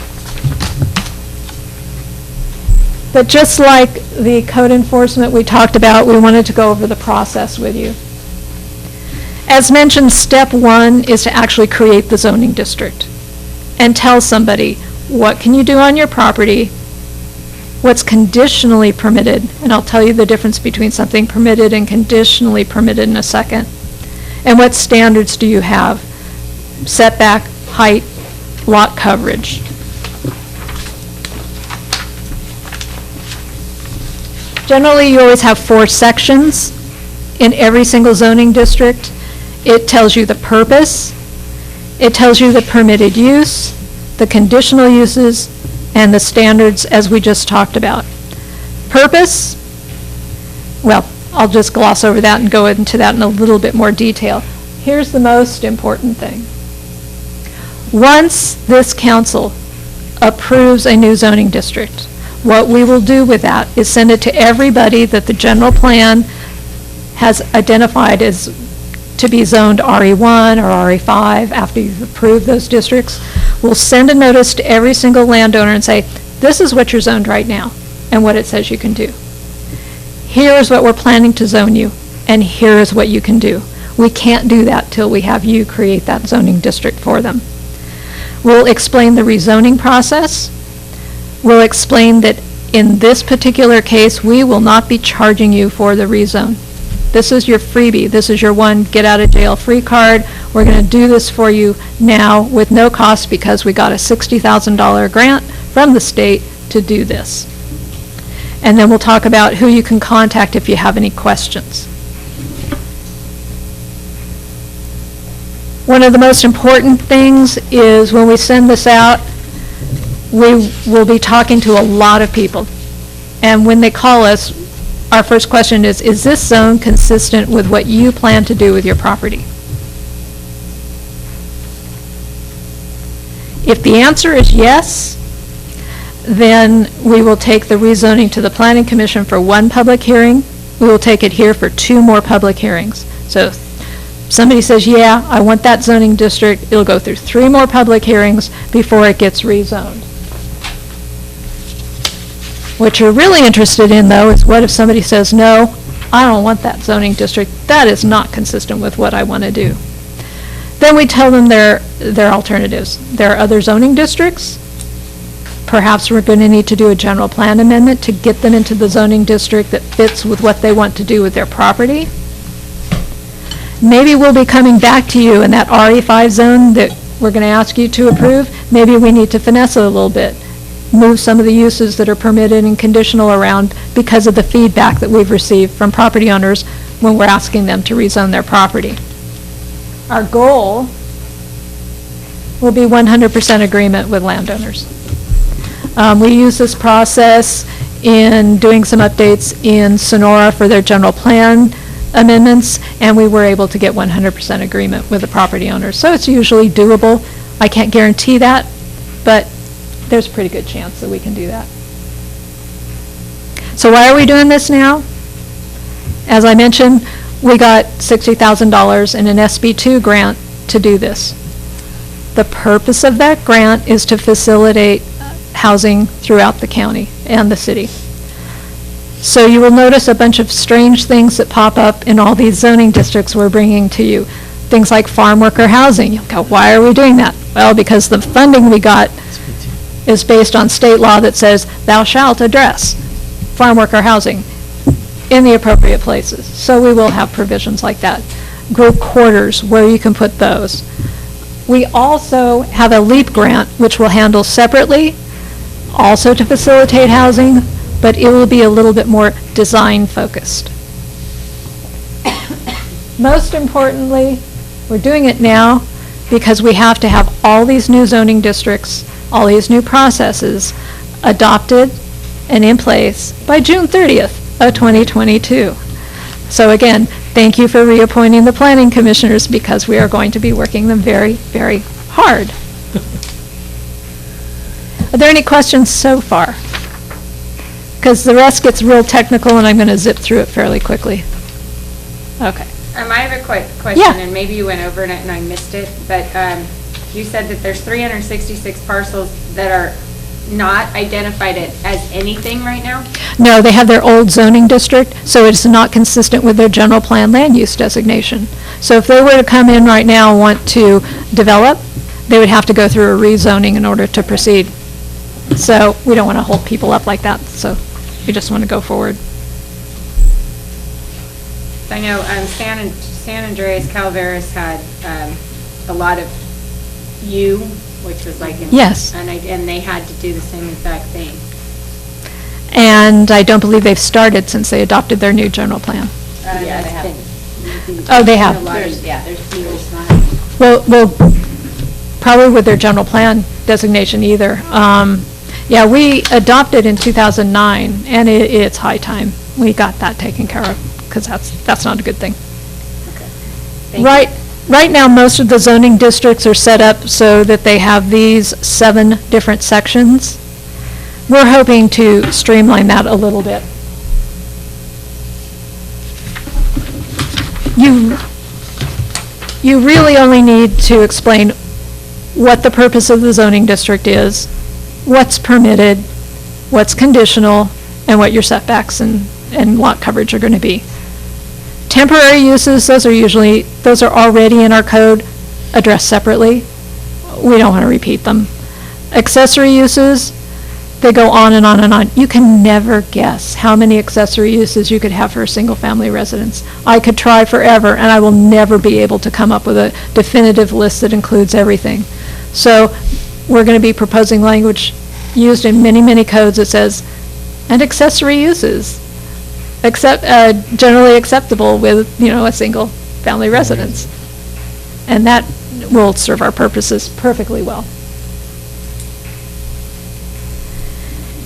But just like the code enforcement we talked about, we wanted to go over the process with you. As mentioned, step one is to actually create the zoning district and tell somebody what can you do on your property, what's conditionally permitted, and I'll tell you the difference between something permitted and conditionally permitted in a second, and what standards do you have, setback, height, lot coverage. Generally, you always have 4 sections in every single zoning district. It tells you the purpose, it tells you the permitted use, the conditional uses, and the standards as we just talked about. Purpose, well, I'll just gloss over that and go into that in a little bit more detail. Here's the most important thing. Once this council approves a new zoning district, what we will do with that is send it to everybody that the general plan has identified as to be zoned RE1 or RE5 after you've approved those districts. We'll send a notice to every single landowner and say, this is what you're zoned right now and what it says you can do. Here's what we're planning to zone you, and here's what you can do. We can't do that till we have you create that zoning district for them. We'll explain the rezoning process. We'll explain that in this particular case, we will not be charging you for the rezone. This is your freebie. This is your one get out of jail free card. We're going to do this for you now with no cost because we got a $60,000 grant from the state to do this. And then we'll talk about who you can contact if you have any questions. One of the most important things is when we send this out, we will be talking to a lot of people. And when they call us, our first question is this zone consistent with what you plan to do with your property? If the answer is yes, then we will take the rezoning to the Planning Commission for 1 public hearing. We will take it here for 2 more public hearings. So if somebody says, yeah, I want that zoning district, it'll go through 3 more public hearings before it gets rezoned. What you're really interested in, though, is what if somebody says, no, I don't want that zoning district. That is not consistent with what I want to do. Then we tell them their alternatives. There are other zoning districts. Perhaps we're going to need to do a general plan amendment to get them into the zoning district that fits with what they want to do with their property. Maybe we'll be coming back to you in that RE5 zone that we're going to ask you to approve. Maybe we need to finesse it a little bit, move some of the uses that are permitted and conditional around because of the feedback that we've received from property owners when we're asking them to rezone their property. Our goal will be 100% agreement with landowners. We use this process in doing some updates in Sonora for their general plan amendments, and we were able to get 100% agreement with the property owners. So it's usually doable. I can't guarantee that, but there's a pretty good chance that we can do that. So why are we doing this now? As I mentioned, we got $60,000 in an SB2 grant to do this. The purpose of that grant is to facilitate housing throughout the county and the city. So you will notice a bunch of strange things that pop up in all these zoning districts we're bringing to you. Things like farm worker housing. You'll go, why are we doing that? Well, because the funding we got is based on state law that says thou shalt address farm worker housing in the appropriate places. So we will have provisions like that. Group quarters, where you can put those. We also have a LEAP grant, which we'll handle separately, also to facilitate housing, but it will be a little bit more design focused. Most importantly, we're doing it now because we have to have all these new zoning districts, all these new processes adopted and in place by June 30th of 2022. So again, thank you for reappointing the planning commissioners because we are going to be working them very, very hard. Are there any questions so far? Because the rest gets real technical and I'm going to zip through it fairly quickly. Okay. I have a quick question, Yeah. and maybe you went over it and I missed it, but you said that there's 366 parcels that are not identified as anything right now? No, they have their old zoning district, so it's not consistent with their general plan land use designation. So if they were to come in right now and want to develop, they would have to go through a rezoning in order to proceed. So we don't want to hold people up like that, so we just want to go forward. I know San Andreas Calaveras had a lot of U, which was like Yes. and they had to do the same exact thing. And I don't believe they've started since they adopted their new general plan. Yeah, they have. Oh, they have. There's years not. Well, probably with their general plan designation either. Yeah, we adopted in 2009, and it's high time we got that taken care of, because that's not a good thing. Right now, most of the zoning districts are set up so that they have these 7 different sections. We're hoping to streamline that a little bit. You really only need to explain what the purpose of the zoning district is, what's permitted, what's conditional, and what your setbacks and lot coverage are going to be. Temporary uses, those are already in our code, addressed separately. We don't want to repeat them. Accessory uses, they go on and on and on. You can never guess how many accessory uses you could have for a single-family residence. I could try forever, and I will never be able to come up with a definitive list that includes everything. So we're going to be proposing language used in many, many codes that says, and accessory uses, generally acceptable with, a single-family residence. And that will serve our purposes perfectly well.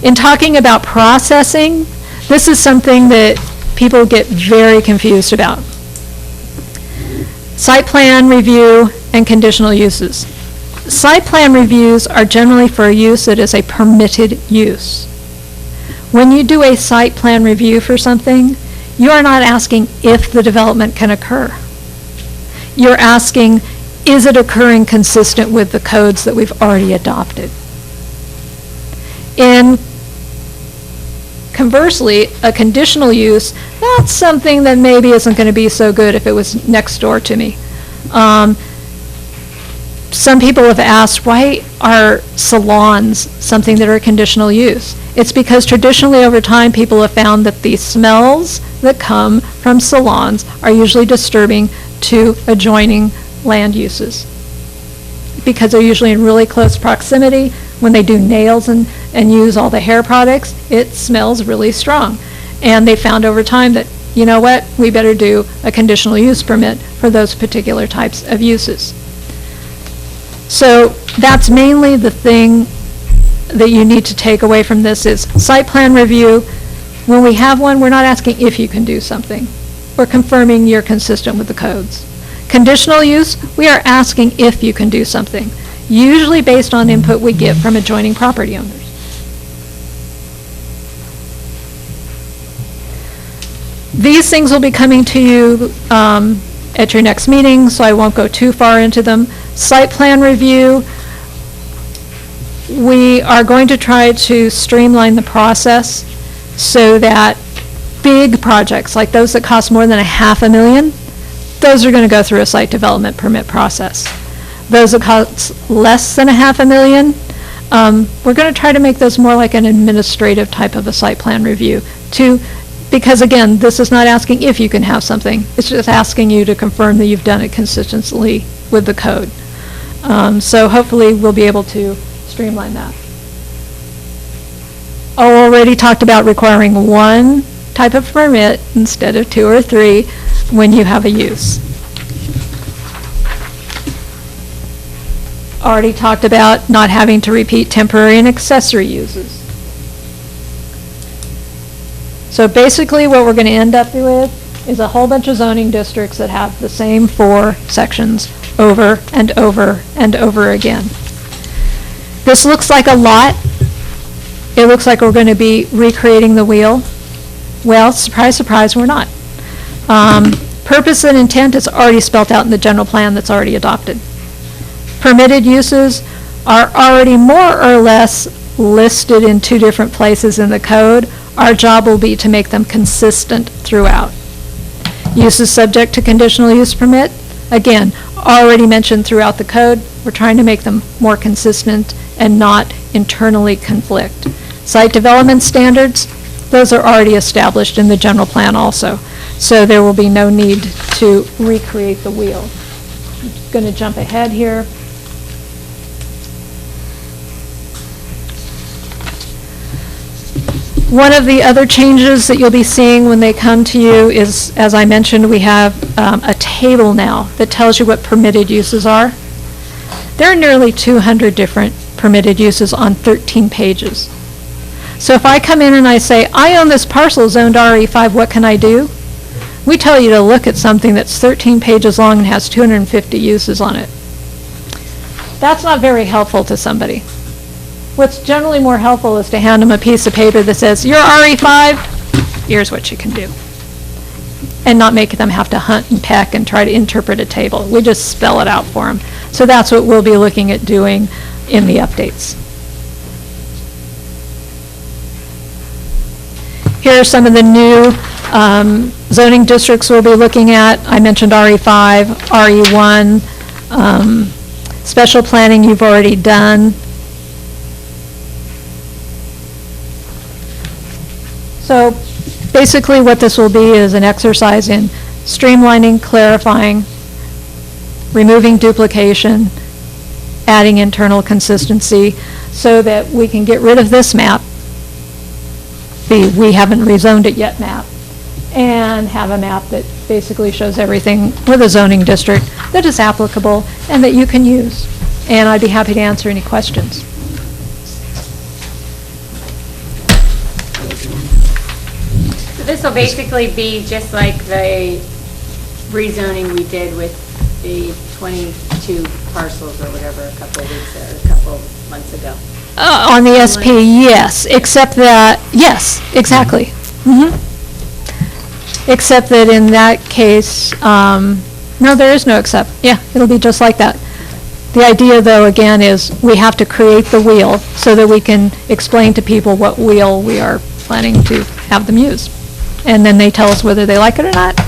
In talking about processing, this is something that people get very confused about. Site plan review and conditional uses. Site plan reviews are generally for a use that is a permitted use. When you do a site plan review for something, you are not asking if the development can occur. You're asking, is it occurring consistent with the codes that we've already adopted? And conversely, a conditional use, that's something that maybe isn't going to be so good if it was next door to me. Some people have asked, why are salons something that are conditional use? It's because traditionally over time people have found that the smells that come from salons are usually disturbing to adjoining land uses. because they're usually in really close proximity. When they do nails and use all the hair products, it smells really strong. And they found over time that, you know what, we better do a conditional use permit for those particular types of uses. So that's mainly the thing that you need to take away from this is site plan review. When we have one, we're not asking if you can do something. We're confirming you're consistent with the codes. Conditional use, we are asking if you can do something, usually based on input we get from adjoining property owners. These things will be coming to you at your next meeting, so I won't go too far into them. Site plan review, we are going to try to streamline the process so that big projects, like those that cost more than $500,000, those are going to go through a site development permit process. Those that cost less than $500,000, we're going to try to make those more like an administrative type of a site plan review because again, this is not asking if you can have something, it's just asking you to confirm that you've done it consistently with the code. So hopefully we'll be able to streamline that. I already talked about requiring one type of permit instead of 2 or 3 when you have a use. Already talked about not having to repeat temporary and accessory uses. So basically what we're going to end up with is a whole bunch of zoning districts that have the same 4 sections over and over and over again. This looks like a lot. It looks like we're going to be recreating the wheel. Well, surprise, surprise, we're not. Purpose and intent is already spelled out in the general plan that's already adopted. Permitted uses are already more or less listed in 2 different places in the code. Our job will be to make them consistent throughout. Uses subject to conditional use permit, again, already mentioned throughout the code. We're trying to make them more consistent and not internally conflict. Site development standards, those are already established in the general plan also. So there will be no need to recreate the wheel. I'm just going to jump ahead here. One of the other changes that you'll be seeing when they come to you is, as I mentioned, we have a table now that tells you what permitted uses are. There are nearly 200 different permitted uses on 13 pages. So if I come in and I say, I own this parcel zoned RE5, what can I do? We tell you to look at something that's 13 pages long and has 250 uses on it. That's not very helpful to somebody. What's generally more helpful is to hand them a piece of paper that says, you're RE5, here's what you can do. And not make them have to hunt and peck and try to interpret a table. We just spell it out for them. So that's what we'll be looking at doing in the updates. Here are some of the new zoning districts we'll be looking at. I mentioned RE5, RE1, special planning you've already done. So basically what this will be is an exercise in streamlining, clarifying, removing duplication, adding internal consistency so that we can get rid of this map, the we haven't rezoned it yet map, and have a map that basically shows everything with a zoning district that is applicable and that you can use. And I'd be happy to answer any questions. This will basically be just like the rezoning we did with the 22 parcels or whatever a couple of weeks or a couple of months ago. On the SP, yes, except that, yes, exactly. Except that in that case, no, there is no except. Yeah, it'll be just like that. The idea, though, again, is we have to create the wheel so that we can explain to people what wheel we are planning to have them use. And then they tell us whether they like it or not,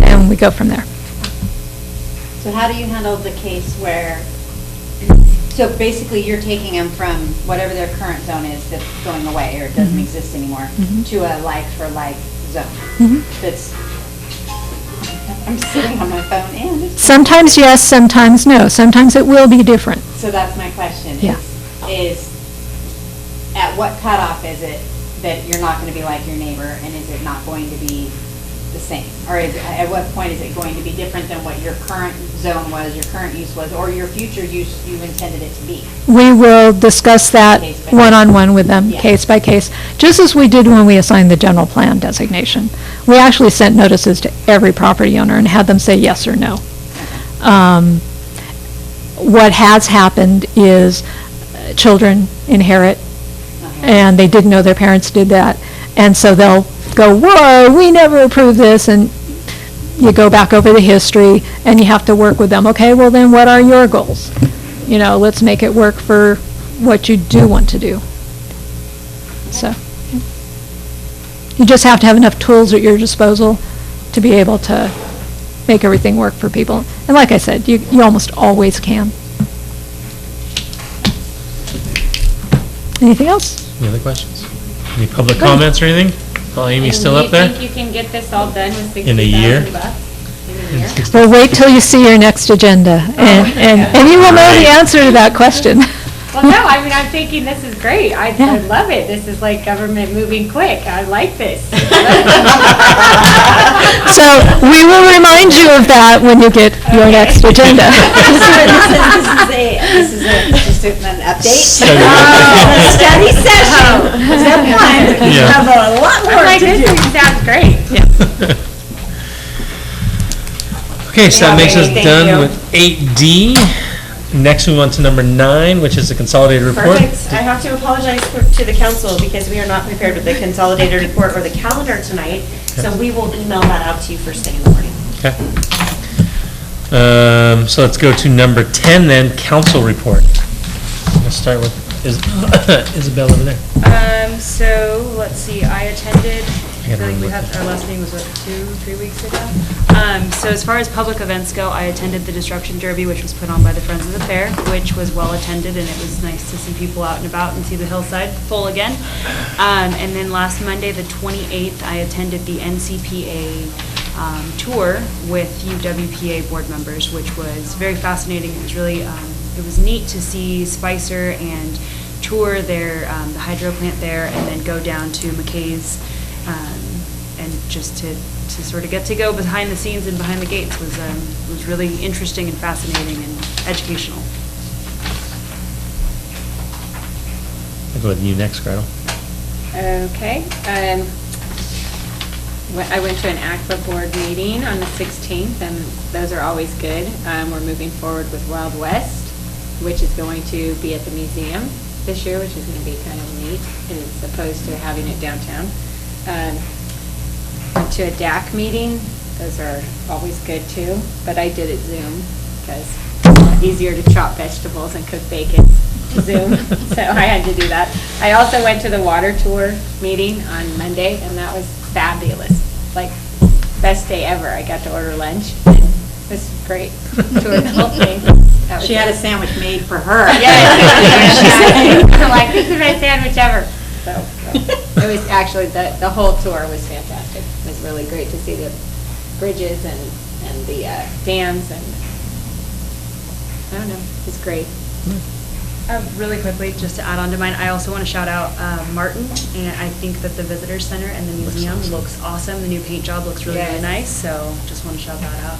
and we go from there. So how do you handle the case where, so basically you're taking them from whatever their current zone is that's going away or doesn't exist anymore to a like-for-like zone that's I'm sitting on my phone and. Sometimes yes, sometimes no. Sometimes it will be different. So that's my question. Yeah. Is, at what cutoff is it that you're not going to be like your neighbor, and is it not going to be the same? Or at what point is it going to be different than what your current zone was, your current use was, or your future use you intended it to be? We will discuss that Case by case. one-on-one with them, Yeah. case by case, just as we did when we assigned the general plan designation. We actually sent notices to every property owner and had them say yes or no. What has happened is children inherit, and they didn't know their parents did that, and so they'll go, whoa, we never approved this, and you go back over the history, and you have to work with them. Okay, well then, what are your goals? You know, let's make it work for what you do want to do. So, you just have to have enough tools at your disposal to be able to make everything work for people. And like I said, you almost always can. Anything else? Any other questions? Any public comments or anything? While Amy's still up there? Do you think you can get this all done with In a year? $60,000? In a year? Well, wait till you see your next agenda, and you will know the answer to that question. Well, no, I mean, I'm thinking this is great. I love it. This is like government moving quick. I like this. So we will remind you of that when you get your next agenda. This is an update. Study. Study session. Step one. Yeah. Have a lot more I'm like, to this do. sounds great. Okay, so that makes us Okay, thank done you. with 8D. Next, we want to number 9, which is the consolidated report. Perfect. I have to apologize to the council because we are not prepared with the consolidated report or the calendar tonight. So we will email that out to you first thing in the morning. Okay. So let's go to number 10 then, council report. Let's start with Isabel over there. So, let's see, I attended, I gotta I feel like we remove had, our last meeting was what, 2-3 weeks ago? So as far as public events go, I attended the Destruction Derby, which was put on by the Friends of the Fair, which was well attended, and it was nice to see people out and about and see the hillside full again. And then last Monday, the 28th, I attended the NCPA tour with UWPA board members, which was very fascinating. It was really, it was neat to see Spicer and tour their, the hydro plant there, and then go down to McKay's, and just to sort of get to go behind the scenes and behind the gates was really interesting and fascinating and educational. I'll go with you next, Gretel. Okay. I went to an ACFA board meeting on the 16th, and those are always good. We're moving forward with Wild West, which is going to be at the museum this year, which is going to be kind of neat, as opposed to having it downtown. Went to a DAC meeting. Those are always good too, but I did it Zoom because it's easier to chop vegetables and cook bacon Zoom, so I had to do that. I also went to the water tour meeting on Monday, and that was fabulous. Like, best day ever. I got to order lunch. It was great. Toured the whole thing. She had a sandwich made for her. Yeah, I'm like, this is the best sandwich ever. So it was actually, the whole tour was fantastic. It was really great to see the bridges and the dams, and I don't know, it was great. Really quickly, just to add on to mine, I also want to shout out Martin, and I think that the Visitor Center and the museum looks awesome. The new paint job looks really, really nice, so just want to shout that out.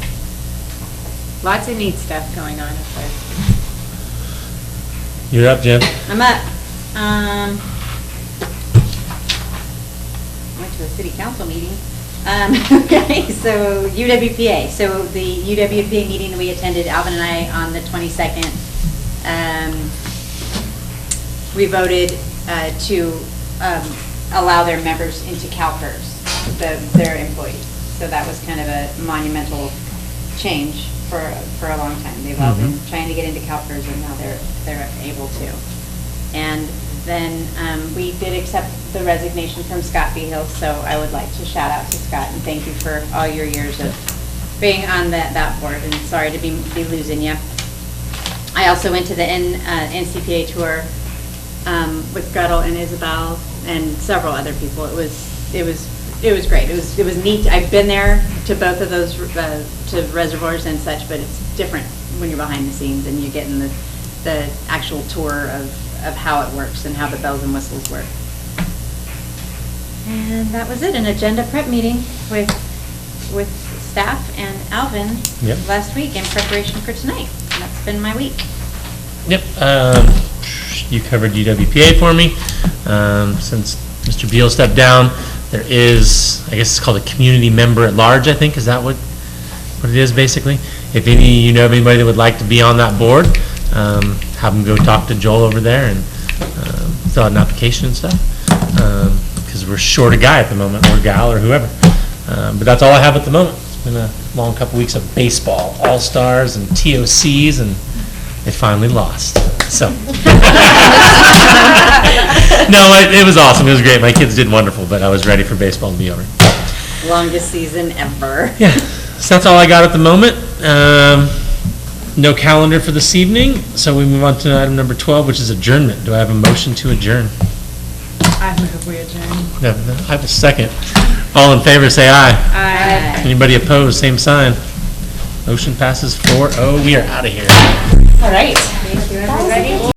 Lots of neat stuff going on up there. You're up, Jen. I'm up. Went to a city council meeting. Okay, so UWPA. So the UWPA meeting that we attended, Alvin and I, on the 22nd, we voted to allow their members into CalPERS, their employees. So that was kind of a monumental change for a long time. They've all been trying to get into CalPERS, and now they're able to. And then we did accept the resignation from Scott Behill, so I would like to shout out to Scott and thank you for all your years of being on that board, and sorry to be losing you. I also went to the NCPA tour with Gretel and Isabel and several other people. It was it was great. It was neat. I've been there to both of those, to reservoirs and such, but it's different when you're behind the scenes and you're getting the actual tour of how it works and how the bells and whistles work. And that was it, an agenda prep meeting with staff and Alvin Yep. last week in preparation for tonight. And that's been my week. Yep, you covered UWPA for me. Since Mr. Beal stepped down, there is, I guess it's called a community member at large, I think, is that what it is, basically? If you know of anybody that would like to be on that board, have them go talk to Joel over there and fill out an application and stuff. Because we're short a guy at the moment, or gal, or whoever. But that's all I have at the moment. It's been a long couple weeks of baseball, all-stars and TOCs, and they finally lost. So. No, it was awesome. It was great. My kids did wonderful, but I was ready for baseball to be over. Longest season ever. Yeah, so that's all I got at the moment. No calendar for this evening, so we move on to item number 12, which is adjournment. Do I have a motion to adjourn? I move we adjourn. No, I have a second. All in favor, say aye. Aye. Anybody opposed, same sign. Motion passes 4-0. We are out of here. All right. Thank you, everybody.